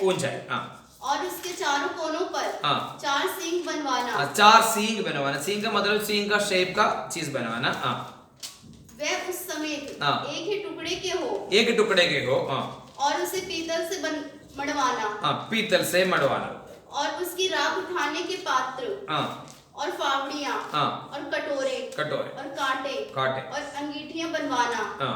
Speaker 1: ऊंचाई। हाँ।
Speaker 2: और उसके चारों कोनों पर
Speaker 1: हाँ।
Speaker 2: 4 सींग बनवाना।
Speaker 1: 4 सींग बनवाना। सींग का मतलब सींग का शेप का चीज बनवाना। हाँ।
Speaker 2: वह उस समेत
Speaker 1: हाँ।
Speaker 2: एक ही टुकड़े के हो।
Speaker 1: एक टुकड़े के हो। हाँ।
Speaker 2: और उसे पीतल से मड़वाना।
Speaker 1: हाँ, पीतल से मड़वाना।
Speaker 2: और उसकी राख उठाने के पात्र
Speaker 1: हाँ।
Speaker 2: और फावड़ियाँ
Speaker 1: हाँ।
Speaker 2: और कटोरे
Speaker 1: और
Speaker 2: कांटे और अंगीठियां बनवाना।
Speaker 1: हाँ।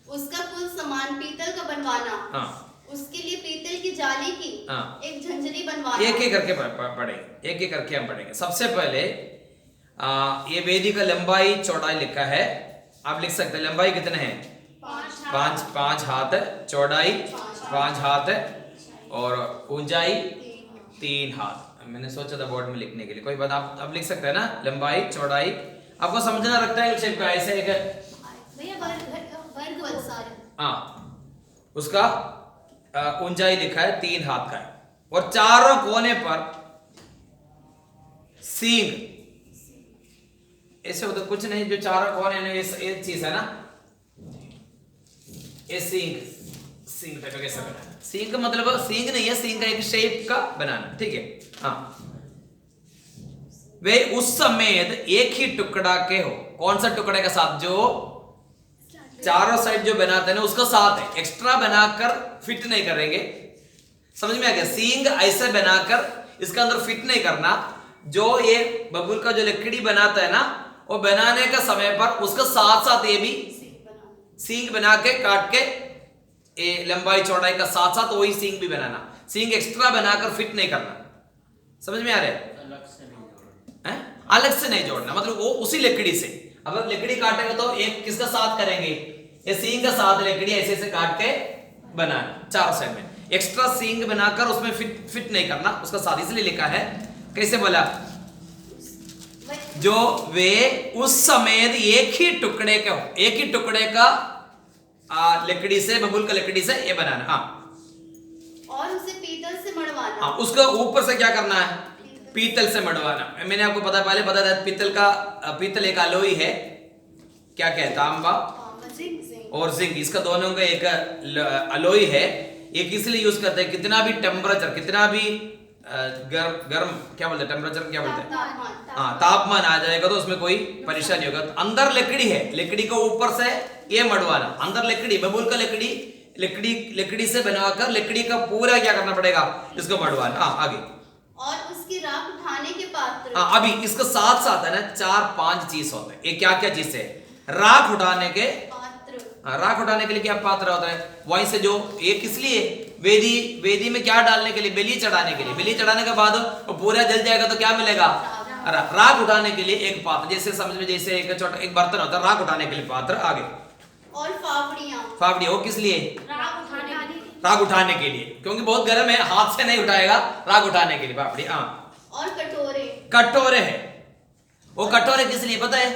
Speaker 2: उसका कुल सामान पीतल का बनवाना।
Speaker 1: हाँ।
Speaker 2: उसके लिए पीतल की जाली की
Speaker 1: हाँ।
Speaker 2: एक झंझरी बनवाना।
Speaker 1: एक एक करके पढ़ेंगे, एक एक करके हम पढ़ेंगे। सबसे पहले ये वेदी का लंबाई चौड़ाई लिखा है, आप लिख सकते हैं। लंबाई कितने हैं? 5 हाथ, चौड़ाई 5 हाथ और ऊंचाई 3 हाथ। मैंने सोचा था बोर्ड में लिखने के लिए, कोई बात आप अब लिख सकते हैं ना। लंबाई चौड़ाई आपको समझना रखता है शेप का ऐसे एक।
Speaker 3: भैया वर्ग सारे।
Speaker 1: हाँ, उसका ऊंचाई लिखा है 3 हाथ का है और चारों कोने पर सींग ऐसे होता कुछ नहीं, जो चारों कोने में ये चीज है ना, ये सींग टाइप का कैसा बनाना। सींग का मतलब सींग नहीं है, सींग का एक शेप का बनाना। ठीक है। हाँ। वे उस समेत एक ही टुकड़ा के हो। कौन सा टुकड़े का साथ? जो चारों साइड जो बनाते हैं ना उसका साथ है। एक्स्ट्रा बनाकर फिट नहीं करेंगे। समझ में आ गया? सींग ऐसे बनाकर इसका अंदर फिट नहीं करना। जो ये बबूल का जो लकड़ी बनाता है ना, वो बनाने का समय पर उसका साथ साथ ये भी सींग बना के काट के ये लंबाई चौड़ाई का साथ साथ वही सींग भी बनाना। सींग एक्स्ट्रा बनाकर फिट नहीं करना। समझ में आ रहा है? अलग से नहीं जोड़ना, मतलब वो उसी लकड़ी से। अगर लकड़ी काटेगा तो एक किसका साथ करेंगे? ये सींग का साथ लकड़ी ऐसे ऐसे काट के बनाना चारों साइड में। एक्स्ट्रा सींग बनाकर उसमें फिट नहीं करना, उसका साथ। इसलिए लिखा है, कैसे बोला? जो वे उस समय एक ही टुकड़े का हो। एक ही टुकड़े का लकड़ी से, बबूल का लकड़ी से ये बनाना। हाँ।
Speaker 2: और उसे पीतल से मड़वाना।
Speaker 1: हाँ, उसका ऊपर से क्या करना है? पीतल से मड़वाना। मैंने आपको पहले बताया था पीतल एक अलॉय है। क्या कहता है? तांबा और जिंक, इसका दोनों का एक अलॉय है। एक इसलिए यूज करते हैं कितना भी टेम्परेचर, कितना भी गर्म क्या बोलते हैं, टेम्परेचर क्या बोलते हैं, हाँ, तापमान आ जाएगा तो उसमें कोई परेशानी होगा। तो अंदर लकड़ी है, लकड़ी को ऊपर से ये मड़वाना। अंदर लकड़ी, बबूल का लकड़ी से बनाकर लकड़ी का पूरा क्या करना पड़ेगा? इसको मड़वाना। हाँ, आगे।
Speaker 2: और उसकी राख उठाने के पात्र।
Speaker 1: हाँ, अभी इसका साथ साथ है ना 4-5 चीज होते हैं। ये क्या क्या चीज है? राख उठाने के
Speaker 2: पात्र।
Speaker 1: हाँ, राख उठाने के लिए क्या पात्र होता है? वहीं से जो ये किस लिए? वेदी में क्या डालने के लिए? बलि चढ़ाने के लिए। बलि चढ़ाने के बाद वो पूरा जल जाएगा तो क्या मिलेगा? राख उठाने के लिए एक पात्र। जैसे समझ में, जैसे एक छोटा एक बर्तन होता है, राख उठाने के लिए पात्र। आगे।
Speaker 2: और
Speaker 1: फावड़ियाँ वो किस लिए? राख उठाने के लिए, क्योंकि बहुत गर्म है, हाथ से नहीं उठाएगा, राख उठाने के लिए फावड़ी। हाँ।
Speaker 2: और
Speaker 1: कटोरे है। वो कटोरे किस लिए पता है?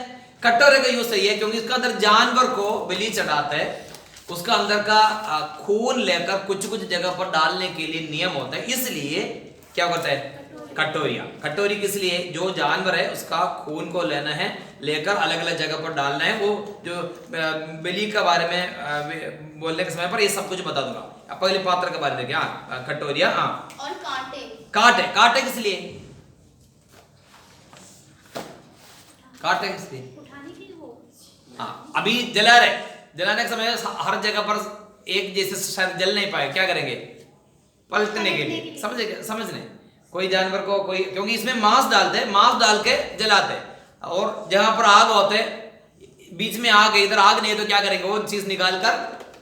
Speaker 1: कटोरे का यूज सही है क्योंकि इसका अंदर जानवर को बलि चढ़ाते हैं, उसका अंदर का खून लेकर कुछ कुछ जगह पर डालने के लिए नियम होता है। इसलिए क्या होता है? कटोरी किस लिए? जो जानवर है उसका खून को लेना है, लेकर अलग अलग जगह पर डालना है। वो जो बलि के बारे में बोलने के समय पर ये सब कुछ बता दूंगा। पहले पात्र के बारे में देखिए। हाँ, कटोरिया। हाँ।
Speaker 2: और कांटे
Speaker 1: किस लिए? कांटे किस लिए? हाँ, अभी जलाने के समय हर जगह पर एक जैसे शायद जल नहीं पाए, क्या करेंगे? पलटने के लिए। समझने कोई जानवर को कोई, क्योंकि इसमें मांस डाल के जलाते, और जहां पर आग होते बीच में आग है, इधर आग नहीं है तो क्या करेंगे? वो चीज निकाल कर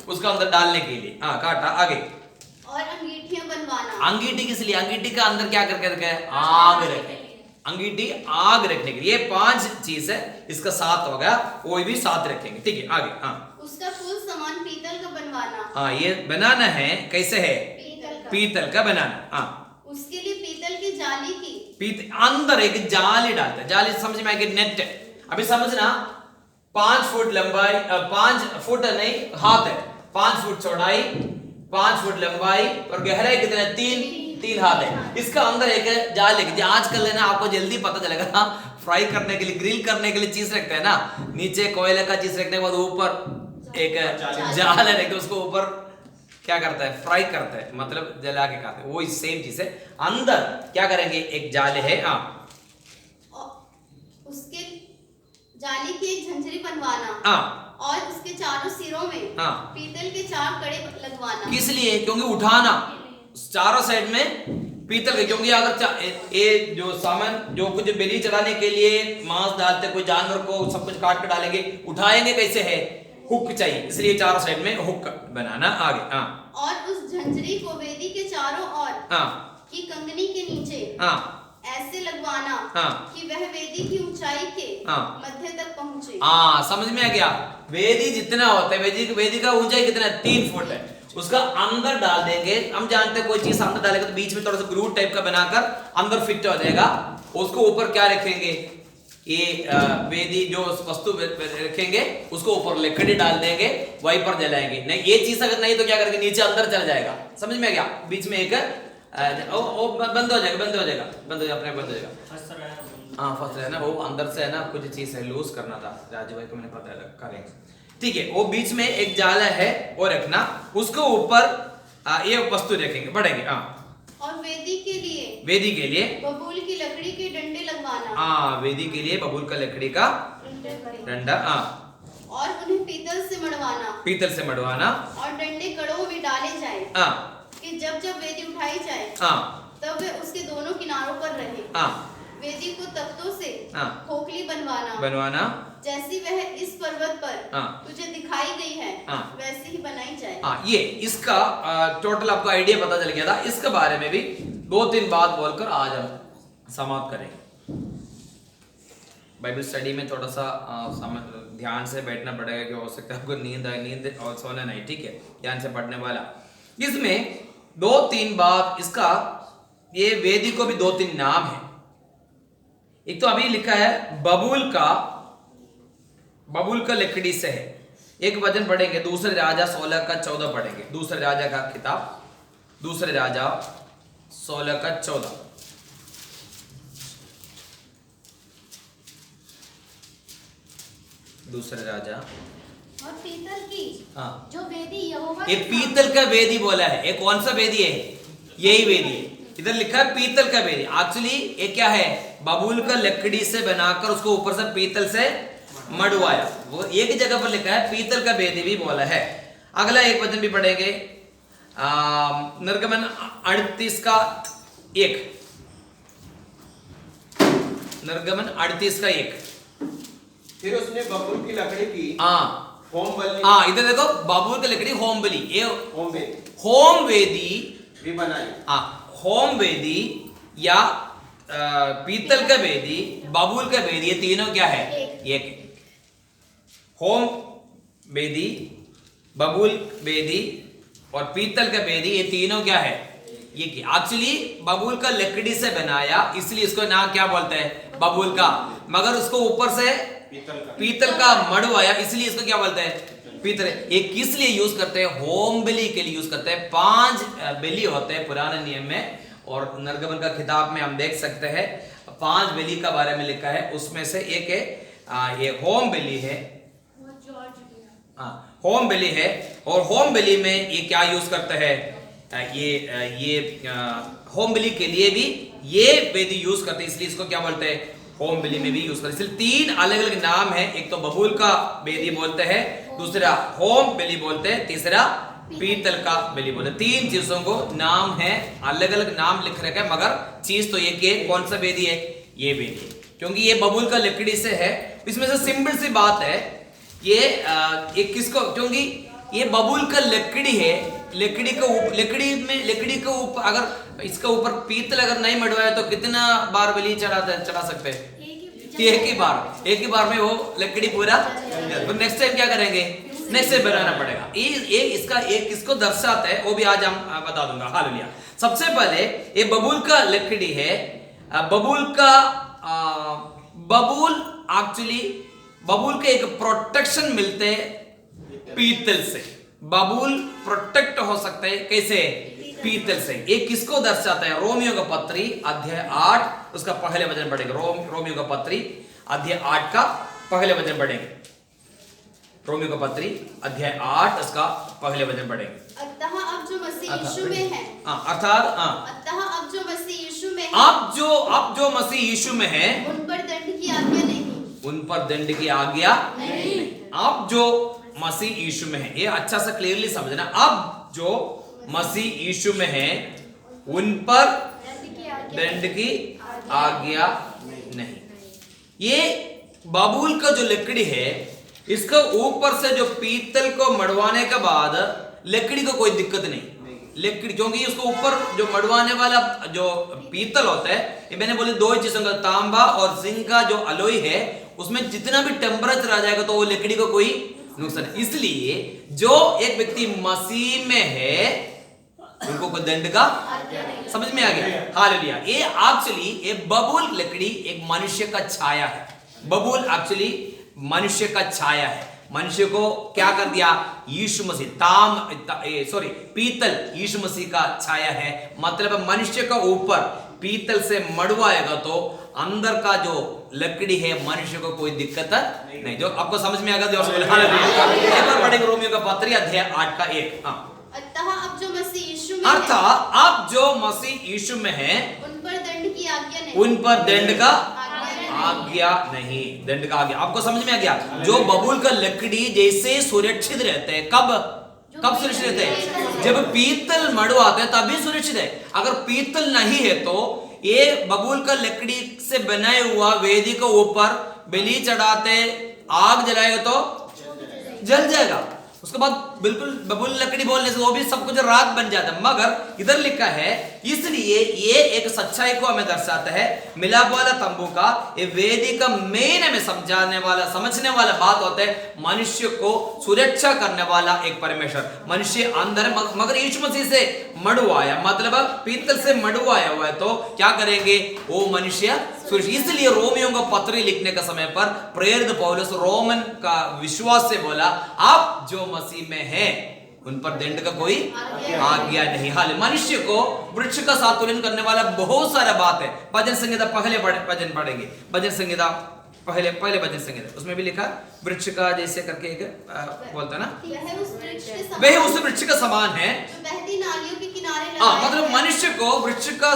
Speaker 1: उसका अंदर डालने के लिए। हाँ, काटा। आगे।
Speaker 2: और अंगीठियां बनवाना।
Speaker 1: अंगीठी किस लिए? अंगीठी का अंदर क्या करके रखा है? आग रखे। अंगीठी आग रखने के लिए। ये 5 चीज है, इसका साथ हो गया, वो भी साथ रखेंगे। ठीक है, आगे। हाँ।
Speaker 2: उसका कुल सामान पीतल का बनवाना।
Speaker 1: हाँ, ये बनाना है, कैसे है? पीतल का बनाना। हाँ।
Speaker 2: उसके लिए पीतल की जाली की
Speaker 1: अंदर एक जाली डालते हैं। जाली समझ में आएगी? नेट। अभी समझना, 5 फुट लंबाई, 5 फुट नहीं, हाथ है 5 फुट चौड़ाई, 5 फुट लंबाई और गहराई कितना है? 3 हाथ है। इसका अंदर एक जाल है। आजकल है ना, आपको जल्दी पता चलेगा फ्राई करने के लिए, ग्रिल करने के लिए चीज रखते हैं ना, नीचे कोयले का चीज रखने के बाद ऊपर एक जाल रखते, उसको ऊपर क्या करता है, फ्राई करता है, मतलब जला के खाते हैं, वो सेम चीज है। अंदर क्या करेंगे, एक जाले है, हाँ,
Speaker 2: उसके जाली की एक झंझरी बनवाना,
Speaker 1: हाँ, और
Speaker 2: उसके चारों सिरों में
Speaker 1: हाँ
Speaker 2: पीतल के 4 कड़े लगवाना।
Speaker 1: किस लिए, क्योंकि उठाना चारों साइड में पीतल के, क्योंकि अगर ये जो सामान जो कुछ बलि चढ़ाने के लिए मांस डालते, कोई जानवर को सब कुछ काट कर डालेंगे, उठाएंगे कैसे है, हुक चाहिए, इसलिए चारों साइड में हुक बनाना। आगे, हाँ,
Speaker 2: और उस झंझरी को वेदी के चारों ओर
Speaker 1: हाँ
Speaker 2: की कंगनी के नीचे
Speaker 1: हाँ
Speaker 2: ऐसे लगवाना,
Speaker 1: हाँ
Speaker 2: कि वह वेदी की ऊंचाई के
Speaker 1: हाँ
Speaker 2: मध्य तक पहुंचे।
Speaker 1: हाँ, समझ में आ गया। वेदी जितना होता है, वेदी का ऊंचाई कितना है, 3 फुट है, उसका अंदर डाल देंगे। हम जानते हैं कोई चीज अंदर डालेगा तो बीच में थोड़ा सा ग्रूव टाइप का बनाकर अंदर फिट हो जाएगा। उसको ऊपर क्या रखेंगे, ये वेदी जो वस्तु रखेंगे उसको ऊपर लकड़ी डाल देंगे, वहीं पर जलाएंगे। नहीं ये चीज अगर नहीं तो क्या करेंगे, नीचे अंदर चल जाएगा। समझ में आ गया, बीच में एक बंद हो जाएगा, अपने बंद हो जाएगा। हाँ फंस है ना, वो अंदर से है ना, कुछ चीज है लूज करना था, राजू भाई को मैंने पता है, करेंगे, ठीक है। वो बीच में एक जाला है वो रखना, उसको ऊपर ये वस्तु रखेंगे, बढ़ेंगे। हाँ,
Speaker 2: और वेदी के लिए बबूल की लकड़ी के डंडे लगवाना।
Speaker 1: हाँ, वेदी के लिए बबूल का लकड़ी का डंडा, हाँ,
Speaker 2: और उन्हें पीतल से मड़वाना, और डंडे कड़ों में डाले जाए,
Speaker 1: हाँ,
Speaker 2: कि जब जब वेदी उठाई जाए,
Speaker 1: हाँ,
Speaker 2: तब वे उसके दोनों किनारों पर रहे।
Speaker 1: हाँ,
Speaker 2: वेदी को तख्तों से
Speaker 1: हाँ
Speaker 2: खोखली बनवाना, जैसी वह इस पर्वत पर
Speaker 1: हाँ
Speaker 2: तुझे दिखाई गई है,
Speaker 1: हाँ
Speaker 2: वैसे ही बनाई जाए।
Speaker 1: हाँ, ये इसका टोटल आपको आइडिया पता चल गया था। इसके बारे में भी 2-3 बात बोलकर आज हम समाप्त करेंगे। बाइबल स्टडी में थोड़ा सा ध्यान से बैठना पड़ेगा, कि हो सकता है आपको नींद और सोना नहीं, ठीक है, ध्यान से पढ़ने वाला। इसमें 2-3 बात, इसका ये वेदी को भी 2-3 नाम है। एक तो अभी लिखा है बबूल का लकड़ी से है, एक वचन पढ़ेंगे, दूसरे राजा 16:14 पढ़ेंगे, दूसरे राजा का किताब, दूसरे राजा 16:14। दूसरे राजा,
Speaker 3: और पीतल की
Speaker 1: हाँ,
Speaker 3: जो वेदी यहोवा
Speaker 1: ये पीतल का वेदी बोला है। ये कौन सा वेदी है, यही वेदी है। इधर लिखा है पीतल का वेदी, एक्चुअली ये क्या है, बबूल का लकड़ी से बनाकर उसको ऊपर से पीतल से मड़वाया। वो एक जगह पर लिखा है पीतल का वेदी भी बोला है। अगला एक वचन भी पढ़ेंगे, निर्गमन 38:1, निर्गमन 38:1।
Speaker 4: फिर उसने बबूल की लकड़ी की होम बलि,
Speaker 1: इधर देखो, बबूल की लकड़ी होम बलि, ये
Speaker 4: होम
Speaker 1: वेदी
Speaker 4: भी बनाई।
Speaker 1: होम वेदी या पीतल का वेदी, बबूल का वेदी, ये तीनों क्या है, एक। होम वेदी, बबूल वेदी और पीतल का वेदी, ये तीनों क्या है, ये एक्चुअली बबूल का लकड़ी से बनाया, इसलिए इसको नाम क्या बोलते हैं, बबूल का। मगर उसको ऊपर से पीतल का मड़वाया, इसलिए इसको क्या बोलते हैं, पीतल। ये किस लिए यूज करते हैं, होम बलि के लिए यूज करते हैं। 5 बलि होते हैं पुराने नियम में, और नरगमन का किताब में हम देख सकते हैं 5 बलि का बारे में लिखा है। उसमें से एक है ये होम बलि है, होम बलि है। और होम बलि में ये क्या यूज करते हैं, ये होम बलि के लिए भी ये वेदी यूज करते हैं, इसलिए इसको क्या बोलते हैं, होम बलि में भी यूज करते हैं। इसलिए 3 अलग अलग नाम है, एक तो बबूल का वेदी बोलते हैं, दूसरा होम बलि बोलते हैं, तीसरा पीतल का बलि बोलते हैं। 3 चीजों को नाम है, अलग अलग नाम लिख रखा है, मगर चीज तो एक ही है। कौन सा वेदी है, ये वेदी, क्योंकि ये बबूल का लकड़ी से है। इसमें से सिंपल सी बात है, ये किसको, क्योंकि ये बबूल का लकड़ी है, लकड़ी के ऊपर अगर इसके ऊपर पीतल अगर नहीं मड़वाया तो कितना बार बलि चढ़ा सकते हैं, एक ही बार में वो लकड़ी पूरा। तो नेक्स्ट टाइम क्या करेंगे, नेक्स्ट टाइम बनाना पड़ेगा। ये इसका एक किसको दर्शाता है वो भी आज हम बता दूंगा। हालेलुया। सबसे पहले ये बबूल का लकड़ी है, बबूल एक्चुअली बबूल के एक प्रोटेक्शन मिलते हैं पीतल से। बबूल प्रोटेक्ट हो सकते हैं कैसे, पीतल से। ये किसको दर्शाता है? रोमियो का पत्री अध्याय 8 उसका पहले वचन पढ़ेंगे। रोमियो का पत्री अध्याय 8 का पहले वचन पढ़ेंगे। रोमियो का पत्री अध्याय 8 उसका पहले वचन पढ़ेंगे।
Speaker 2: अतः अब जो मसीह यीशु में है,
Speaker 1: अर्थात
Speaker 2: अतः अब जो मसीह यीशु में है,
Speaker 1: अब जो मसीह यीशु में है
Speaker 2: उन पर दंड की आज्ञा नहीं,
Speaker 1: उन पर दंड की आज्ञा नहीं। अब जो मसीह यीशु में है, ये अच्छा सा क्लियरली समझना। अब जो मसीह यीशु में है उन पर दंड की आज्ञा नहीं। ये बबूल का जो लकड़ी है, इसका ऊपर से जो पीतल को मड़वाने के बाद लकड़ी को कोई दिक्कत नहीं। लकड़ी क्योंकि उसको ऊपर जो मड़वाने वाला जो पीतल होता है, ये मैंने बोले दो चीजों का, तांबा और जिंक का जो अलॉय है, उसमें जितना भी टेम्परेचर आ जाएगा तो वो लकड़ी को कोई नुकसान नहीं। इसलिए जो एक व्यक्ति मसीह में है उनको कोई दंड का समझ में आ गया। हालेलुया। ये एक्चुअली ये बबूल लकड़ी एक मनुष्य का छाया है। बबूल एक्चुअली मनुष्य का छाया है। मनुष्य को क्या कर दिया? यीशु मसीह पीतल यीशु मसीह का छाया है। मतलब मनुष्य का ऊपर पीतल से मड़वाएगा तो अंदर का जो लकड़ी है मनुष्य को कोई दिक्कत नहीं। जो आपको समझ में आएगा एक बार पढ़ेंगे रोमियो का पत्री अध्याय 8 का 1।
Speaker 2: अतः अब जो मसीह यीशु में
Speaker 1: अर्थात अब जो मसीह यीशु में है
Speaker 2: उन पर दंड की आज्ञा नहीं,
Speaker 1: उन पर दंड का
Speaker 2: आज्ञा
Speaker 1: नहीं। दंड का आज्ञा आपको समझ में आ गया। जो बबूल का लकड़ी जैसे सुरक्षित रहते हैं, कब सुरक्षित रहते हैं? जब पीतल मड़वाते हैं तभी सुरक्षित है। अगर पीतल नहीं है तो ये बबूल का लकड़ी से बनाए हुआ वेदी के ऊपर बलि चढ़ाते, आग जलाएगा तो जल जाएगा। उसके बाद बिल्कुल बबूल लकड़ी बोलने से वो भी सब कुछ राख बन जाता है। मगर इधर लिखा है, इसलिए ये एक सच्चाई को हमें दर्शाता है। मिलाप वाला तंबू का ये वेदी का मेन हमें समझाने वाला, समझने वाला बात होता है। मनुष्य को सुरक्षा करने वाला एक परमेश्वर मनुष्य अंदर, मगर यीशु मसीह से मड़वाया, मतलब पीतल से मड़वाया हुआ है तो क्या करेंगे? वो मनुष्य सुरक्षित। इसलिए रोमियो को पत्री लिखने का समय पर प्रेरित पौलुस रोमन का विश्वास से बोला, आप जो मसीह में है उन पर दंड का कोई आज्ञा नहीं। हाल मनुष्य को वृक्ष का साथ तुलन करने वाला बहुत सारा बात है। भजन संहिता पहले भजन पढ़ेंगे। भजन संहिता पहले भजन संहिता उसमें भी लिखा वृक्ष का जैसे करके एक बोलता है ना, वह उस वृक्ष का समान है
Speaker 2: जो बहती नालियों के किनारे
Speaker 1: मतलब मनुष्य को वृक्ष का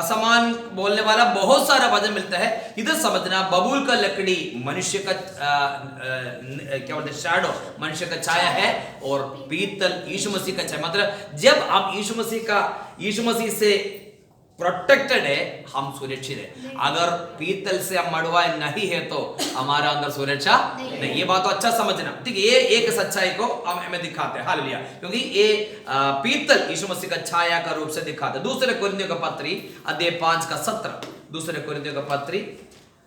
Speaker 1: समान बोलने वाला बहुत सारा वचन मिलता है। इधर समझना, बबूल का लकड़ी मनुष्य का क्या बोलते हैं, शैडो, मनुष्य का छाया है, और पीतल यीशु मसीह का छाया। मतलब जब आप यीशु मसीह से प्रोटेक्टेड है, हम सुरक्षित है। अगर पीतल से हम मड़वाए नहीं है तो हमारा अंदर सुरक्षा नहीं। ये बात तो अच्छा समझना, ठीक है। ये एक सच्चाई को हमें दिखाते हैं। हालेलुया। क्योंकि ये पीतल यीशु मसीह का छाया का रूप से दिखाते हैं। दूसरे कोरिन्थियों का पत्री अध्याय 5 का 17। दूसरे कोरिन्थियों का पत्री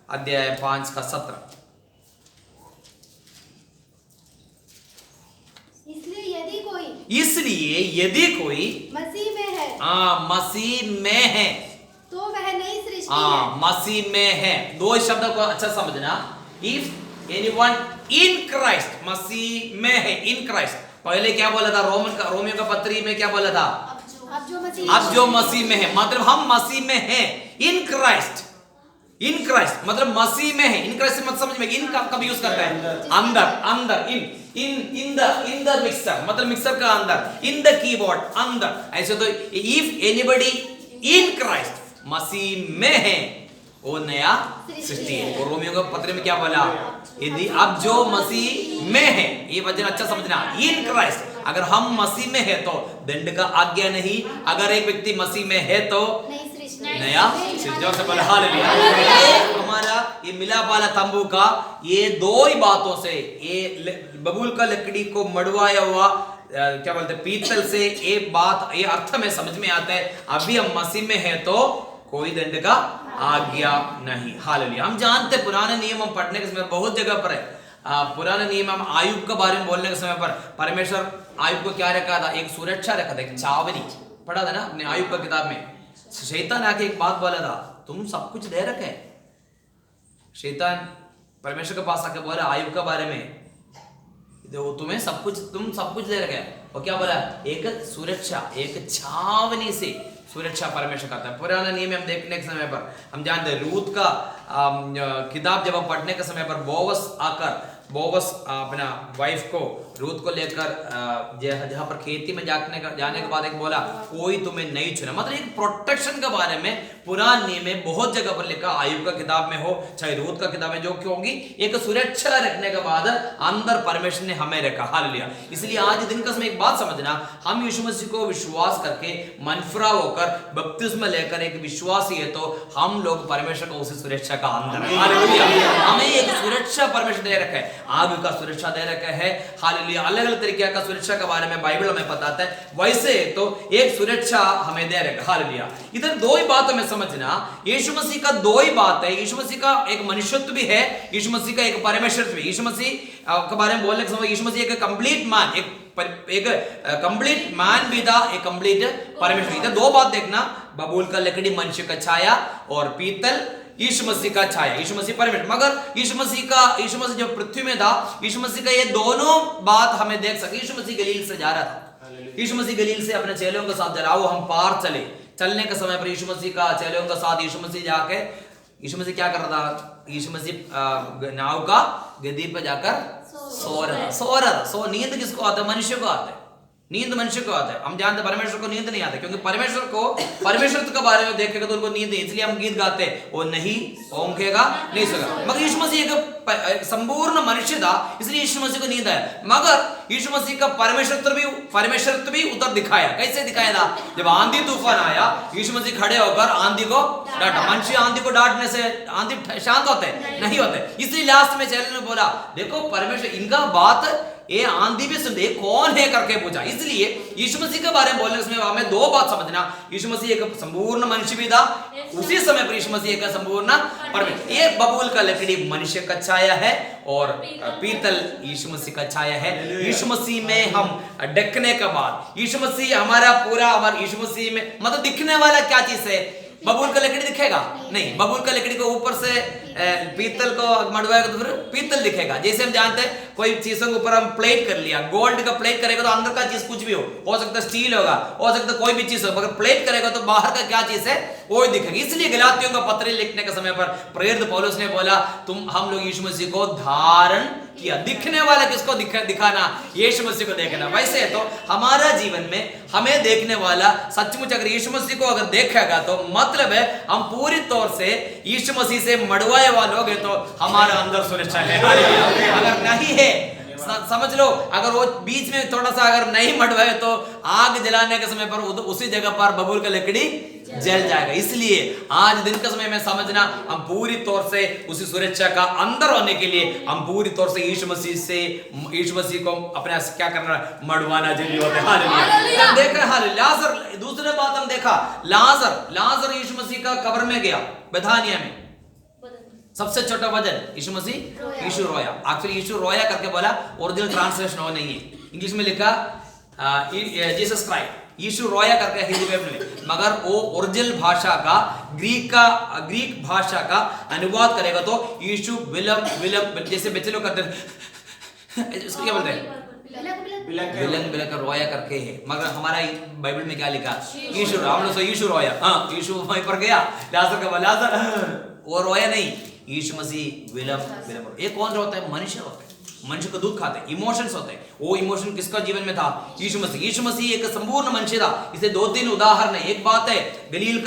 Speaker 1: अध्याय 5 का 17। इसलिए यदि कोई
Speaker 3: मसीह में है,
Speaker 1: मसीह में है
Speaker 3: तो वह नई सृष्टि है।
Speaker 1: मसीह में है। दो शब्द को अच्छा समझना। इफ एनीवन इन क्राइस्ट, मसीह में है, इन क्राइस्ट। पहले क्या बोला था? रोमियो का पत्री में क्या बोला था? अब जो मसीह में है, मतलब हम मसीह में हैं। इन क्राइस्ट मतलब मसीह में है। इन क्राइस्ट मत समझ में, इन कब यूज करता है? अंदर इन द मिक्सर, मतलब मिक्सर का अंदर, इन द कीबोर्ड अंदर। ऐसे तो इफ एनीबडी इन क्राइस्ट, मसीह में है, वो नया सृष्टि है। और रोमियो का पत्र में क्या बोला? यदि अब जो मसीह में है, ये वचन अच्छा समझना, इन क्राइस्ट। अगर हम मसीह में है तो दंड का आज्ञा नहीं। अगर एक व्यक्ति मसीह में है तो नया जोर से बोला हालेलुया। ये हमारा ये मिलाप वाला तंबू का ये दो ही बातों से, ये बबूल का लकड़ी को मड़वाया हुआ क्या बोलते हैं, पीतल से, ये बात, ये अर्थ में समझ में आता है। अभी हम मसीह में है तो कोई दंड का आज्ञा नहीं। हालेलुया। हम जानते पुराने नियम हम पढ़ने के समय बहुत जगह पर है। पुराने नियम हम आयुब के बारे में बोलने के समय पर परमेश्वर आयुब को क्या रखा था? एक सुरक्षा रखा था, एक छावनी। पढ़ा था ना अपने आयुब की किताब में। शैतान आके एक बात बोला था, तुम सब कुछ दे रखे। शैतान परमेश्वर के पास आके बोला आयुब के बारे में, तुम्हें सब कुछ, तुम सब कुछ दे रखे। और क्या बोला, एक सुरक्षा, एक छावनी से सुरक्षा परमेश्वर करता है। पुराने नियम में हम देखने के समय पर हम जानते हैं, रूत का किताब जब हम पढ़ने के समय पर बोवस अपना वाइफ को, रूत को लेकर जहाँ पर खेती में जाने के बाद एक बोला, कोई तुम्हें नहीं चुना। मतलब एक प्रोटेक्शन के बारे में पुराने नियम में बहुत जगह पर लिखा, आयुब का किताब में हो चाहे रूत का किताब में, जो क्यों होगी, एक सुरक्षा रखने के बाद अंदर परमेश्वर ने हमें रखा। हालेलुया। इसलिए आज दिन का समय एक बात समझना, हम यीशु मसीह को विश्वास करके मनफरा होकर बपतिस्मा लेकर एक विश्वासी है तो हम लोग परमेश्वर को उसी सुरक्षा का अंदर है। हालेलुया। हमें एक सुरक्षा परमेश्वर दे रखा है, आग का सुरक्षा दे रखा है। हालेलुया। अलग अलग तरीके का सुरक्षा के बारे में बाइबल हमें बताता है, वैसे तो एक सुरक्षा हमें दे रखा। हालेलुया। इधर दो ही बात हमें समझना, यीशु मसीह का दो ही बात है। यीशु मसीह का एक मनुष्यत्व भी है, यीशु मसीह का एक परमेश्वरत्व भी। यीशु मसीह के बारे में बोलने के समय यीशु मसीह एक कंप्लीट मैन, एक कंप्लीट मैन भी था, एक कंप्लीट परमेश्वर। इधर दो बात देखना, बबूल का लकड़ी मनुष्य का छाया और पीतल यीशु मसीह का छाया, यीशु मसीह परमेश्वर। मगर यीशु मसीह जो पृथ्वी में था, यीशु मसीह का ये दोनों बात हमें देख सके। यीशु मसीह गलील से जा रहा था, यीशु मसीह गलील से अपने चेलों के साथ जलाओ हम पार चलने के समय पर यीशु मसीह का चेलों के साथ यीशु मसीह जाके, यीशु मसीह क्या कर रहा था, यीशु मसीह नाव का गद्दी पे जाकर सो रहा था। नींद किसको आता है, मनुष्य को आता है। नींद मनुष्य को आता है। हम जानते परमेश्वर को नींद नहीं आता, क्योंकि परमेश्वर के बारे में देखेगा तो उनको नींद नहीं, इसलिए हम गीत गाते हैं, वो नहीं ओंखेगा नहीं सोगा। मगर यीशु मसीह एक संपूर्ण मनुष्य था, इसलिए यीशु मसीह को नींद आया। मगर यीशु मसीह का परमेश्वरत्व भी उतर दिखाया। कैसे दिखाया था, जब आंधी तूफान आया, यीशु मसीह खड़े होकर आंधी को डांटा। मनुष्य आंधी को डांटने से आंधी शांत होते नहीं होते, इसलिए लास्ट में चैनल ने बोला, देखो परमेश्वर इनका बात ये आंधी भी सुनते, कौन है करके पूछा। इसलिए यीशु मसीह के बारे में बोलने में हमें दो बात समझना, यीशु मसीह एक संपूर्ण मनुष्य भी था, उसी समय पर यीशु मसीह एक संपूर्ण परमेश्वर। ये बबूल का लकड़ी मनुष्य का छाया है और पीतल यीशु मसीह का छाया है। यीशु मसीह में हम ढकने के बाद, यीशु मसीह हमारा यीशु मसीह में मतलब दिखने वाला क्या चीज है, बबूल का लकड़ी दिखेगा नहीं, बबूल का लकड़ी को ऊपर से पीतल को मड़वाएगा तो फिर पीतल दिखेगा। जैसे हम जानते हैं कोई चीजों के ऊपर हम प्लेट कर लिया, गोल्ड का प्लेट करेगा तो अंदर का चीज कुछ भी हो सकता है स्टील होगा, हो सकता है कोई भी चीज हो, मगर प्लेट करेगा तो बाहर का क्या चीज है वो ही दिखेगा। इसलिए गलातियों का पत्र लिखने के समय पर प्रेरित पौलुस ने बोला, हम लोग यीशु मसीह को धारण किया। दिखने वाला किसको दिखाना, यीशु मसीह को देखना। वैसे तो हमारा जीवन में हमें देखने वाला सचमुच अगर यीशु मसीह को अगर देखेगा तो मतलब है हम पूरी तौर से यीशु मसीह से मड़वाए हुआ लोग हैं, तो हमारा अंदर सुरक्षा है। अगर नहीं है समझ लो, अगर वो बीच में थोड़ा सा अगर नहीं मड़वाए तो आग जलाने के समय पर उसी जगह पर बबूल का लकड़ी जल जाएगा। इसलिए आज दिन का समय में समझना, हम पूरी तौर से उसी सुरक्षा का अंदर होने के लिए हम पूरी तौर से यीशु मसीह को अपने क्या करना, मड़वाना जरूरी होता है। हालेलुया। देखा लाजर, दूसरे बात हम देखा, लाजर यीशु मसीह का कब्र में गया बेथानिया में, सबसे छोटा वजन यीशु रोया। एक्चुअली यीशु रोया करके बोला, ओरिजिनल ट्रांसलेशन वो नहीं है, इंग्लिश में लिखा जीसस क्राइस्ट, यीशु रोया करके हिंदी में, मगर वो ओरिजिनल भाषा का ग्रीक भाषा का अनुवाद करेगा तो यीशु विलम जैसे बच्चे लोग करते हैं, इसको क्या बोलते हैं, बिलंग रोया करके है। मगर हमारा बाइबल में क्या लिखा, यीशु, हम लोग यीशु रोया, हाँ यीशु वहीं पर गया, लाजर वो रोया नहीं, यीशु मसीह विलम। ये कौन होता है, मनुष्य होता है, मनुष्य को दूध खाते, इमोशंस होते हैं। वो इमोशन किसका जीवन में था, यीशु मसीह एक संपूर्ण मनुष्य था। इसे दो तीन उदाहरण है। एक बात है गलील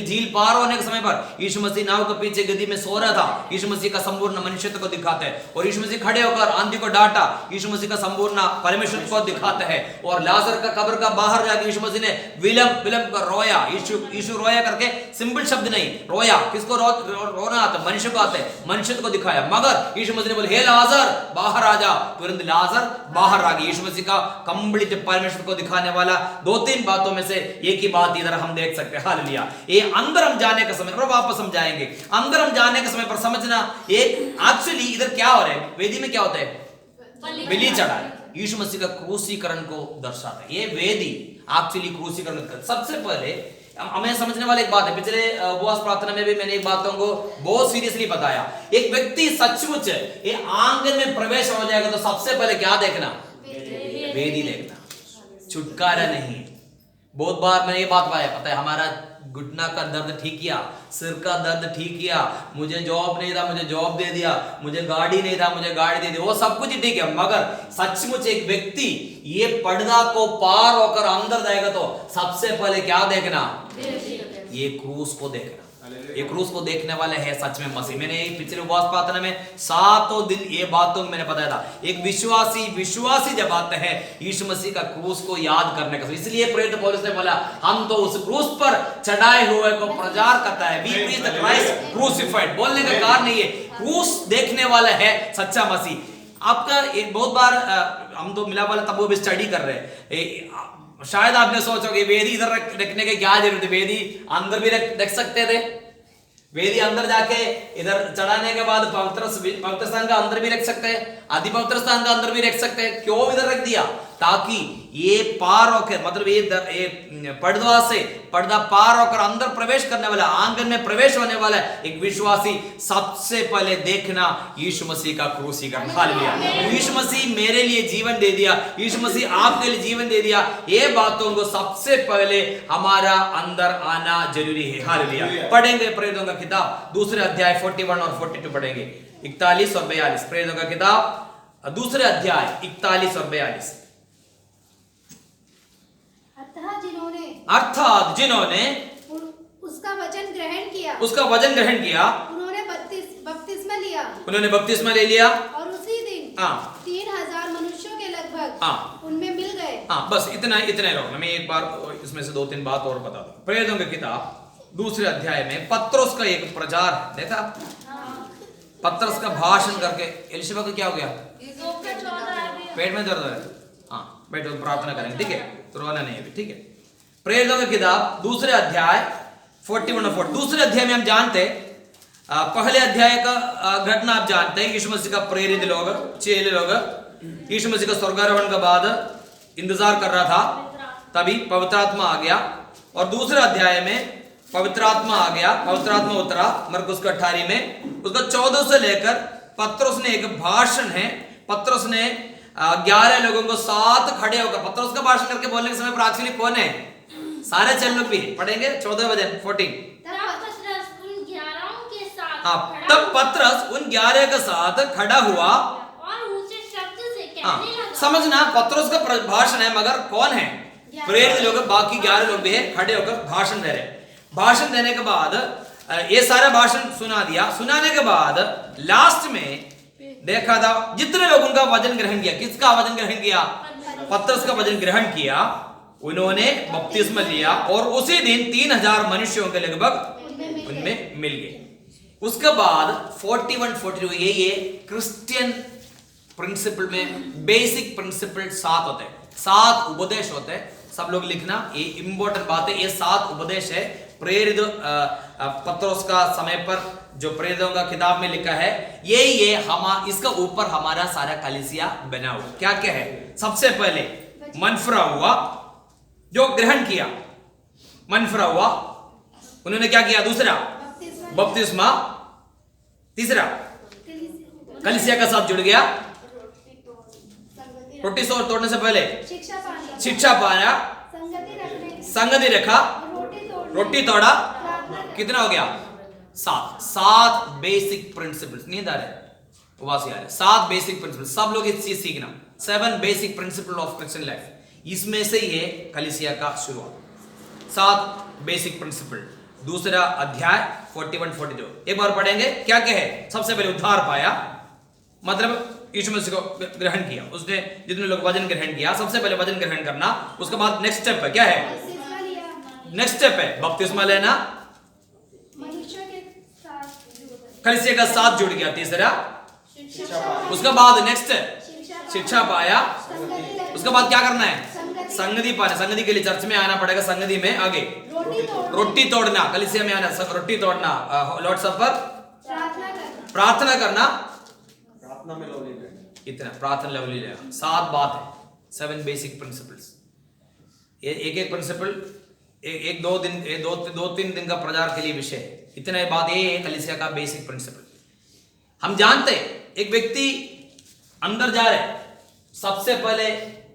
Speaker 1: झील पार होने के समय पर यीशु मसीह नाव के पीछे गद्दी में सो रहा था, यीशु मसीह का संपूर्ण मनुष्यत्व को दिखाते हैं। और यीशु मसीह खड़े होकर आंधी को डांटा, यीशु मसीह का संपूर्ण परमेश्वर को दिखाते हैं। और लाजर का कब्र का बाहर जाकर यीशु मसीह ने विलम कर रोया। यीशु रोया करके सिंपल शब्द नहीं, रोया किसको रोना आता, मनुष्य को आता है, मनुष्यत्व को दिखाया। मगर यीशु मसीह ने बोले, हे लाजर बाहर आ जा, तुरंत लाजर बाहर आ गया। यीशु मसीह का कंप्लीट परमेश्वर को दिखाने वाला दो तीन बातों में से एक ही बात इधर हम देख सकते हैं। हालेलुया। ये अंदर हम जाने के समय, और वापस समझाएंगे, अंदर हम जाने के समय पर समझना, एक एक्चुअली इधर क्या हो रहा है, वेदी में क्या होता है, बलि चढ़ा है, यीशु मसीह का क्रूसीकरण को दर्शाता है। ये वेदी एक्चुअली क्रूसीकरण, सबसे पहले हमें समझने वाली एक बात है, पिछले उपवास प्रार्थना में भी मैंने एक बातों को बहुत सीरियसली बताया। एक व्यक्ति सचमुच ये आंगन में प्रवेश हो जाएगा तो सबसे पहले क्या देखना? वेदी देखना, छुटकारा नहीं। बहुत बार मैंने ये बात पाया, पता है, हमारा घुटना का दर्द ठीक किया, सिर का दर्द ठीक किया, मुझे जॉब नहीं था मुझे जॉब दे दिया, मुझे गाड़ी नहीं था मुझे गाड़ी दे दी, वो सब कुछ ठीक है। मगर सचमुच एक व्यक्ति ये पर्दा को पार होकर अंदर जाएगा तो सबसे पहले क्या देखना? ये क्रूस को देखना। ये क्रूस को देखने वाले है सच में मसीह। मैंने पिछले उपवास प्रार्थना में 7 दिन ये बातों मैंने बताया था। एक विश्वासी जब आता है यीशु मसीह का क्रूस को याद करने का, इसलिए प्रेरित पौलुस ने बोला हम तो उस क्रूस पर चढ़ाए हुए को प्रचार करता है। We preach the Christ crucified. बोलने का कारण नहीं है, क्रूस देखने वाला है सच्चा मसीह। आपका एक बहुत बार हम तो मिला वाला तब वो भी स्टडी कर रहे हैं, शायद आपने सोचोगे वेदी इधर रखने की क्या जरूरत है? वेदी अंदर भी रख सकते थे। वेदी अंदर जाके इधर चढ़ाने के बाद पवित्र स्थान का अंदर भी रख सकते हैं, आदि पवित्र स्थान का अंदर भी रख सकते हैं। क्यों इधर रख दिया? ताकि ये पार होकर, मतलब ये पर्दा पार होकर अंदर प्रवेश करने वाला, आंगन में प्रवेश होने वाला एक विश्वासी सबसे पहले देखना यीशु मसीह का क्रूसीकरण। हालेलुया। यीशु मसीह मेरे लिए जीवन दे दिया, यीशु मसीह आपके लिए जीवन दे दिया, ये बातों को सबसे पहले हमारा अंदर आना जरूरी है। हालेलुया। पढ़ेंगे प्रेरितों का किताब दूसरे अध्याय 41 और 42 पढ़ेंगे, 41 और 42। प्रेरितों का किताब दूसरे अध्याय 41 और 42। अर्थात जिन्होंने
Speaker 3: उसका वचन ग्रहण किया,
Speaker 1: उन्होंने बपतिस्मा ले लिया
Speaker 3: और उसी दिन 3000 मनुष्यों के लगभग उनमें मिल गए।
Speaker 1: बस इतना रोकना। मैं एक बार इसमें से 2-3 बात और बता दूं। प्रेरितों की किताब दूसरे अध्याय में पत्रोस का एक प्रचार देखा, पत्रोस का भाषण करके एलिशबा को क्या हो गया? पेट में दर्द है। बैठो प्रार्थना करेंगे, ठीक है? तो रोना नहीं है, ठीक है? प्रेरितों की किताब दूसरे अध्याय 41 और 40। दूसरे अध्याय में हम जानते पहले अध्याय का घटना आप जानते हैं। यीशु मसीह का प्रेरित लोग, चेले लोग यीशु मसीह का स्वर्गारोहण के बाद इंतजार कर रहा था, तभी पवित्र आत्मा आ गया। और दूसरे अध्याय में पवित्र आत्मा आ गया, पवित्र आत्मा उतरा मरकुस का 18 में। उसका 14 से लेकर पत्रोस ने एक भाषण है, पत्रोस ने 11 लोगों को साथ खड़े होकर पत्रोस का भाषण करके बोलने के समय पर एक्चुअली कौन है? सारे चेले लोग भी पढ़ेंगे 14 वचन 14। तब पत्रस उन 11 के साथ खड़ा हुआ
Speaker 2: और ऊंचे शब्द से कहने लगा।
Speaker 1: समझना, पत्रोस का भाषण है मगर कौन है? प्रेरित लोग, बाकी 11 लोग भी है खड़े होकर भाषण दे रहे। भाषण देने के बाद ये सारा भाषण सुना दिया। सुनाने के बाद लास्ट में देखा था जितने लोग उनका वचन ग्रहण किया। किसका वचन ग्रहण किया? पत्रोस का वचन ग्रहण किया। उन्होंने बपतिस्मा लिया और उसी दिन 3000 मनुष्यों के लगभग उनमें मिल गए। उसके बाद 41-42 ये क्रिश्चियन प्रिंसिपल में बेसिक प्रिंसिपल 7 होते हैं, 7 उपदेश होते हैं। सब लोग लिखना, ये इंपॉर्टेंट बात है। ये 7 उपदेश है प्रेरित पत्रोस का समय पर जो प्रेरितों का किताब में लिखा है। ये इसका ऊपर हमारा सारा कलीसिया बना हुआ। क्या क्या है? सबसे पहले मनफरा हुआ, जो ग्रहण किया, मनफरा हुआ, उन्होंने क्या किया? दूसरा बपतिस्मा, तीसरा कलीसिया का साथ जुड़ गया, रोटी तोड़ने से पहले शिक्षा पाया, संगति रखा, रोटी तोड़ा। कितना हो गया? 7 बेसिक प्रिंसिपल्स। नींद आ रहा है? उबासी आ रहा है? 7 बेसिक प्रिंसिपल्स। सब लोग इस चीज सीखना। 7 basic principle of Christian life, इसमें से ये कलीसिया का शुरुआत। 7 बेसिक प्रिंसिपल। दूसरा अध्याय 41-42 एक बार पढ़ेंगे। क्या क्या है? सबसे पहले उद्धार पाया, मतलब यीशु मसीह को ग्रहण किया। उसने जितने लोग वचन ग्रहण किया, सबसे पहले वचन ग्रहण करना। उसके बाद नेक्स्ट स्टेप है, क्या है? नेक्स्ट स्टेप है बपतिस्मा लेना, कलीसिया का साथ जुड़ गया। तीसरा, उसके बाद नेक्स्ट शिक्षा पाया। उसके बाद क्या करना है? संगति पाना। संगति के लिए चर्च में आना पड़ेगा। संगति में आगे रोटी तोड़ना, कलीसिया में आना, रोटी तोड़ना, लॉर्ड सपर, प्रार्थना करना,
Speaker 4: प्रार्थना में लवली लेना,
Speaker 1: इतना प्रार्थना लवली लेना। 7 बात है, 7 बेसिक प्रिंसिपल्स। एक प्रिंसिपल एक दो दिन दो तीन दिन का प्रचार के लिए विषय है। इतना बात ये है कलीसिया का बेसिक प्रिंसिपल। हम जानते हैं एक व्यक्ति अंदर जा रहे, सबसे पहले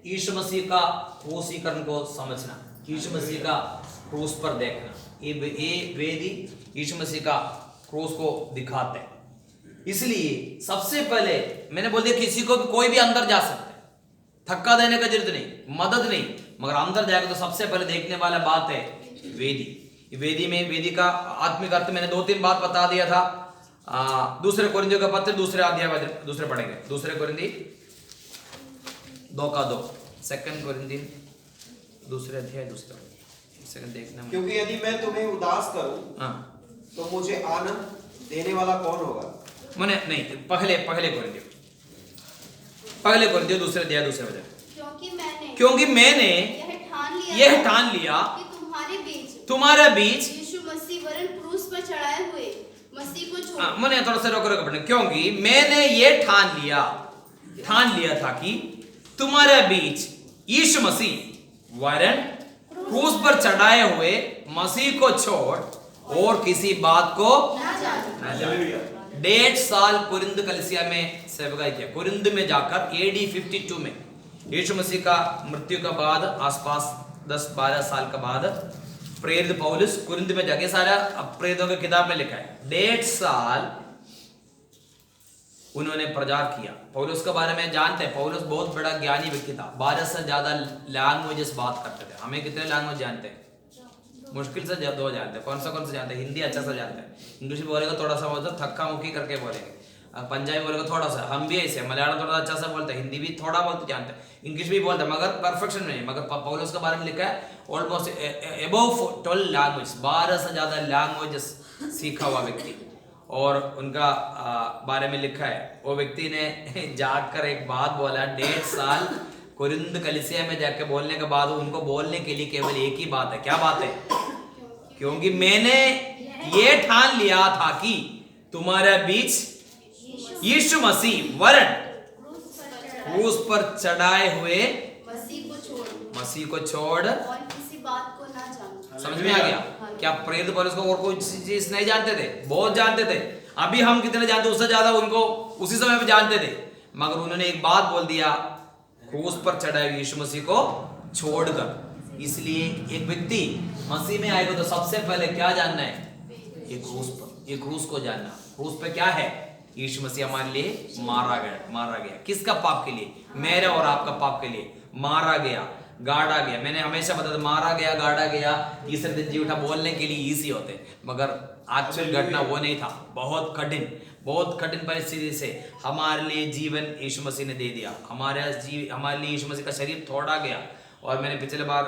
Speaker 1: यीशु मसीह का क्रूसीकरण को समझना, यीशु मसीह का क्रूस पर देखना। ये वेदी यीशु मसीह का क्रूस को दिखाते हैं। इसलिए सबसे पहले मैंने बोल दिया किसी को भी कोई भी अंदर जा सकता है, धक्का देने का जरूरत नहीं, मदद नहीं, मगर अंदर जाएगा तो सबसे पहले देखने वाला बात है वेदी। वेदी में वेदी का आत्मिक अर्थ मैंने 2-3 बात बता दिया था। दूसरे कोरिन्थियों का पत्र दूसरे अध्याय दूसरे पढ़ेंगे, दूसरे कोरिन्थी 2:2, सेकंड कोरिन्थी दूसरे अध्याय दूसरा सेकंड देखना।
Speaker 4: क्योंकि यदि मैं तुम्हें उदास करूं तो मुझे आनंद देने वाला कौन होगा?
Speaker 1: मैंने नहीं, पहले कोरिन्थियों दूसरे अध्याय दूसरे वचन। क्योंकि मैंने यह ठान लिया
Speaker 2: कि
Speaker 1: तुम्हारे बीच
Speaker 2: यीशु मसीह वरन क्रूस पर चढ़ाए हुए मसीह को छोड़।
Speaker 1: मैंने थोड़ा सा रोक पढ़ना। क्योंकि मैंने ये ठान लिया था कि तुम्हारे बीच यीशु मसीह वरन क्रूस पर चढ़ाए हुए मसीह को छोड़ और किसी बात को न जाने। 1.5 साल कुरिन्थ कलीसिया में सेवकाई किया। कुरिन्थ में जाकर AD 52 में यीशु मसीह का मृत्यु के बाद आसपास 10-12 साल के बाद प्रेरित पौलुस कुरिन्थ में जाके सारा प्रेरितों की किताब में लिखा है। 1.5 साल उन्होंने प्रचार किया। पौलुस के बारे में जानते हैं, पौलुस बहुत बड़ा ज्ञानी व्यक्ति था, 12 से ज्यादा लैंग्वेजेस बात करते थे। हमें कितने लैंग्वेज जानते हैं? मुश्किल से 2 जानते हैं। कौन सा जानते हैं? हिंदी अच्छा सा जानते हैं, इंग्लिश बोलेगा थोड़ा सा बोलते थक्का मुक्की करके बोलेंगे, पंजाबी बोलेगा थोड़ा सा, हम भी ऐसे, मलयालम थोड़ा अच्छा सा बोलते हैं, हिंदी भी थोड़ा बहुत जानते हैं, इंग्लिश भी बोलते हैं, मगर परफेक्शन नहीं। मगर पौलुस के बारे में लिखा है ऑलमोस्ट अबव 12 लैंग्वेज, 12 से ज्यादा लैंग्वेजेस सीखा हुआ व्यक्ति। और उनका बारे में लिखा है, वो व्यक्ति ने जाकर एक बात बोला, 1.5 साल कुरिन्थ कलीसिया में जाके बोलने के बाद उनको बोलने के लिए केवल एक ही बात है। क्या बात है? क्योंकि मैंने ये ठान लिया था कि तुम्हारे बीच यीशु मसीह वरन क्रूस पर चढ़ाए हुए मसीह को छोड़
Speaker 2: और किसी बात को ना जानो।
Speaker 1: समझ में आ गया? क्या प्रेरित पौलुस को और कोई चीज नहीं जानते थे? बहुत जानते थे। अभी हम कितने जानते, उससे ज्यादा उनको उसी समय पे जानते थे। मगर उन्होंने एक बात बोल दिया, क्रूस पर चढ़ाए हुए यीशु मसीह को छोड़कर। इसलिए एक व्यक्ति मसीह में आएगा तो सबसे पहले क्या जानना है? ये क्रूस पर, ये क्रूस को जानना। क्रूस पे क्या है? यीशु मसीह हमारे लिए मारा गया। किसका पाप के लिए? मेरे और आपका पाप के लिए मारा गया, गाड़ा गया। मैंने हमेशा बताया, मारा गया, गाड़ा गया, तीसरे दिन जी उठा बोलने के लिए इजी होते, मगर एक्चुअल घटना वो नहीं था। बहुत कठिन परिस्थिति से हमारे लिए जीवन यीशु मसीह ने दे दिया। हमारे लिए यीशु मसीह का शरीर तोड़ा गया। और मैंने पिछले बार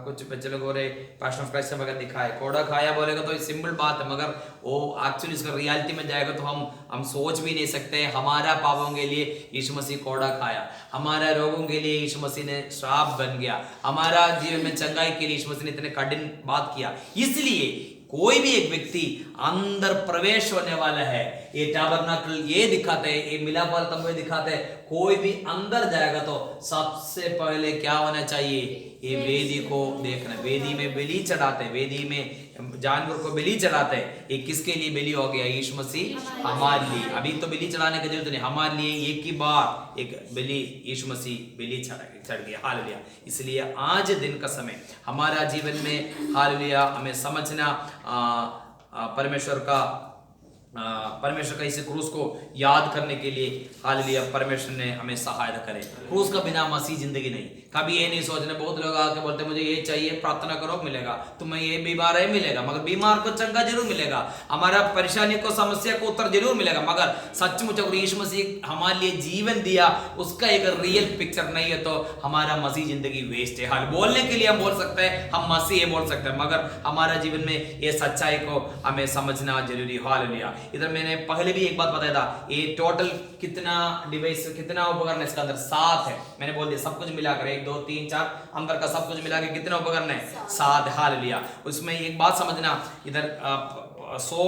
Speaker 1: कुछ बच्चे लोग बोले पैशन ऑफ क्राइस्ट वगैरह दिखाए, कोड़ा खाया बोलेगा तो सिंपल बात है, मगर वो एक्चुअली इसका रियलिटी में जाएगा तो हम सोच भी नहीं सकते। हमारा पापों के लिए यीशु मसीह कोड़ा खाया, हमारा रोगों के लिए यीशु मसीह ने श्राप बन गया, हमारा जीवन में चंगाई के लिए यीशु मसीह ने इतने कठिन बात किया। इसलिए कोई भी एक व्यक्ति अंदर प्रवेश होने वाला है, ये टैबरनाकल ये दिखाते हैं, ये मिलाप वाला तंबू दिखाते हैं, कोई भी अंदर जाएगा तो सबसे पहले क्या होना चाहिए? ये वेदी को देखना। वेदी में बलि चढ़ाते, वेदी में जानवर को बलि चढ़ाते। ये किसके लिए बलि हो गया? यीशु मसीह हमारे लिए। अभी तो बलि चढ़ाने की जरूरत नहीं, हमारे लिए एक ही बार एक बलि यीशु मसीह बलि चढ़ गया। हालेलुया। इसलिए आज दिन का समय हमारा जीवन में हालेलुया हमें समझना, परमेश्वर का इस क्रूस को याद करने के लिए हालेलुया परमेश्वर ने हमें सहायता करे। क्रूस का बिना मसीह जिंदगी नहीं। कभी ये नहीं सोचना, बहुत लोग आके बोलते मुझे ये चाहिए, प्रार्थना करो मिलेगा, तुम्हें ये बीमार है मिलेगा, मगर बीमार को चंगा जरूर मिलेगा, हमारा परेशानी को समस्या को उत्तर जरूर मिलेगा, मगर सचमुच अगर यीशु मसीह हमारे लिए जीवन दिया उसका एक रियल पिक्चर नहीं है तो हमारा मसीह जिंदगी वेस्ट है। हाल बोलने के लिए हम बोल सकते हैं, हम मसीह बोल सकते हैं, मगर हमारा जीवन में ये सच्चाई को हमें समझना जरूरी। हालेलुया। इधर मैंने पहले भी एक बात बताया था, ये टोटल कितना डिवाइस, कितना उपकरण है इसका अंदर? 7 है। मैंने बोल दिया सब कुछ मिलाकर 1 2 3 4 अंदर का सब कुछ मिला के कितना उपकरण है? 7। हालेलुया। उसमें एक बात समझना, इधर 100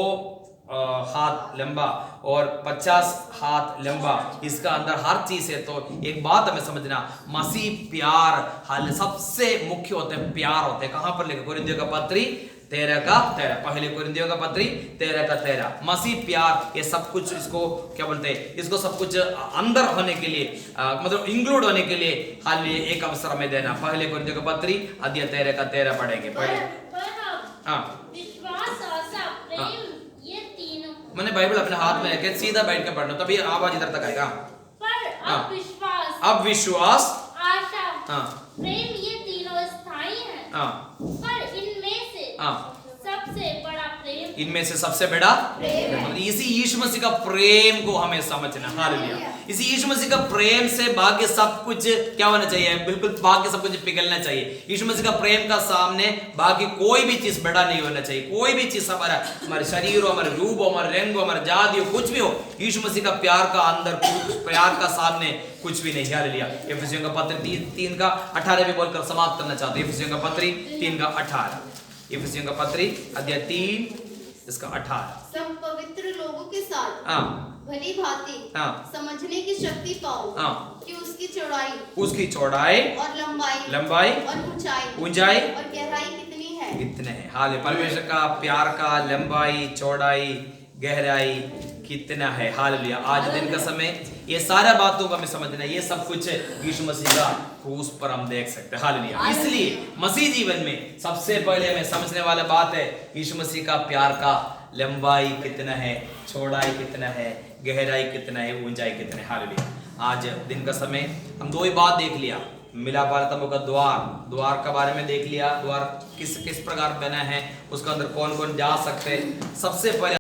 Speaker 1: हाथ लंबा और 50 हाथ लंबा, इसका अंदर हर चीज है। तो एक बात हमें समझना, मसीह प्यार हाल सबसे मुख्य होते हैं, प्यार होते हैं। कहां पर लिखा? कुरिन्थियों का पत्री 13 का 13, पहले कुरिन्थियों का पत्री 13 का 13। मसीह प्यार, ये सब कुछ इसको क्या बोलते हैं, इसको सब कुछ अंदर होने के लिए मतलब इंक्लूड होने के लिए हाल एक अवसर हमें देना। पहले कुरिन्थियों का पत्री अध्याय 13 का 13 पढ़ेंगे।
Speaker 5: विश्वास, आशा, प्रेम, ये तीनों।
Speaker 1: मैंने बाइबल अपने हाथ में लेके सीधा बैठ के पढ़ना, तभी आवाज इधर तक आएगा।
Speaker 5: पर
Speaker 1: अब विश्वास,
Speaker 5: आशा, प्रेम, ये तीनों स्थायी हैं। पर
Speaker 1: इनमें से सबसे बड़ा प्रेम। इसी यीशु मसीह का प्रेम को हमें समझना। हालेलुया। इसी यीशु मसीह का प्रेम से बाकी सब कुछ क्या होना चाहिए? बिल्कुल बाकी सब कुछ पिघलना चाहिए। यीशु मसीह का प्रेम का सामने बाकी कोई भी चीज बड़ा नहीं होना चाहिए। कोई भी चीज हमारे शरीर हो, हमारे रूप हो, हमारे रंग हो, हमारे जाति हो, कुछ भी हो, यीशु मसीह का प्यार का अंदर, प्यार का सामने कुछ भी नहीं। हालेलुया। एफिसियों का पत्र 3 का 18 भी बोलकर समाप्त करना चाहते हैं। एफिसियों का पत्री 3 का 18, एफिसियों का पत्री अध्याय 3 इसका 18।
Speaker 2: सब पवित्र लोगों के साथ भली भांति समझने की शक्ति पाओ कि उसकी चौड़ाई और लंबाई और ऊंचाई और गहराई कितने है।
Speaker 1: हाल परमेश्वर का प्यार का लंबाई, चौड़ाई, गहराई कितना है। हालेलुया। आज दिन का समय ये सारा बातों को हमें समझना, ये सब कुछ यीशु मसीह का क्रूस पर हम देख सकते हैं। हालेलुया। इसलिए मसीह जीवन में सबसे पहले हमें समझने वाला बात है यीशु मसीह का प्यार का लंबाई कितना है, चौड़ाई कितना है, गहराई कितना है, ऊंचाई कितना है। हालेलुया। आज दिन का समय हम दो ही बात देख लिया, मिलापवार्ताओं का द्वार का बारे में देख लिया। द्वार किस प्रकार बना है, उसके अंदर कौन कौन जा सकते हैं। सबसे पहले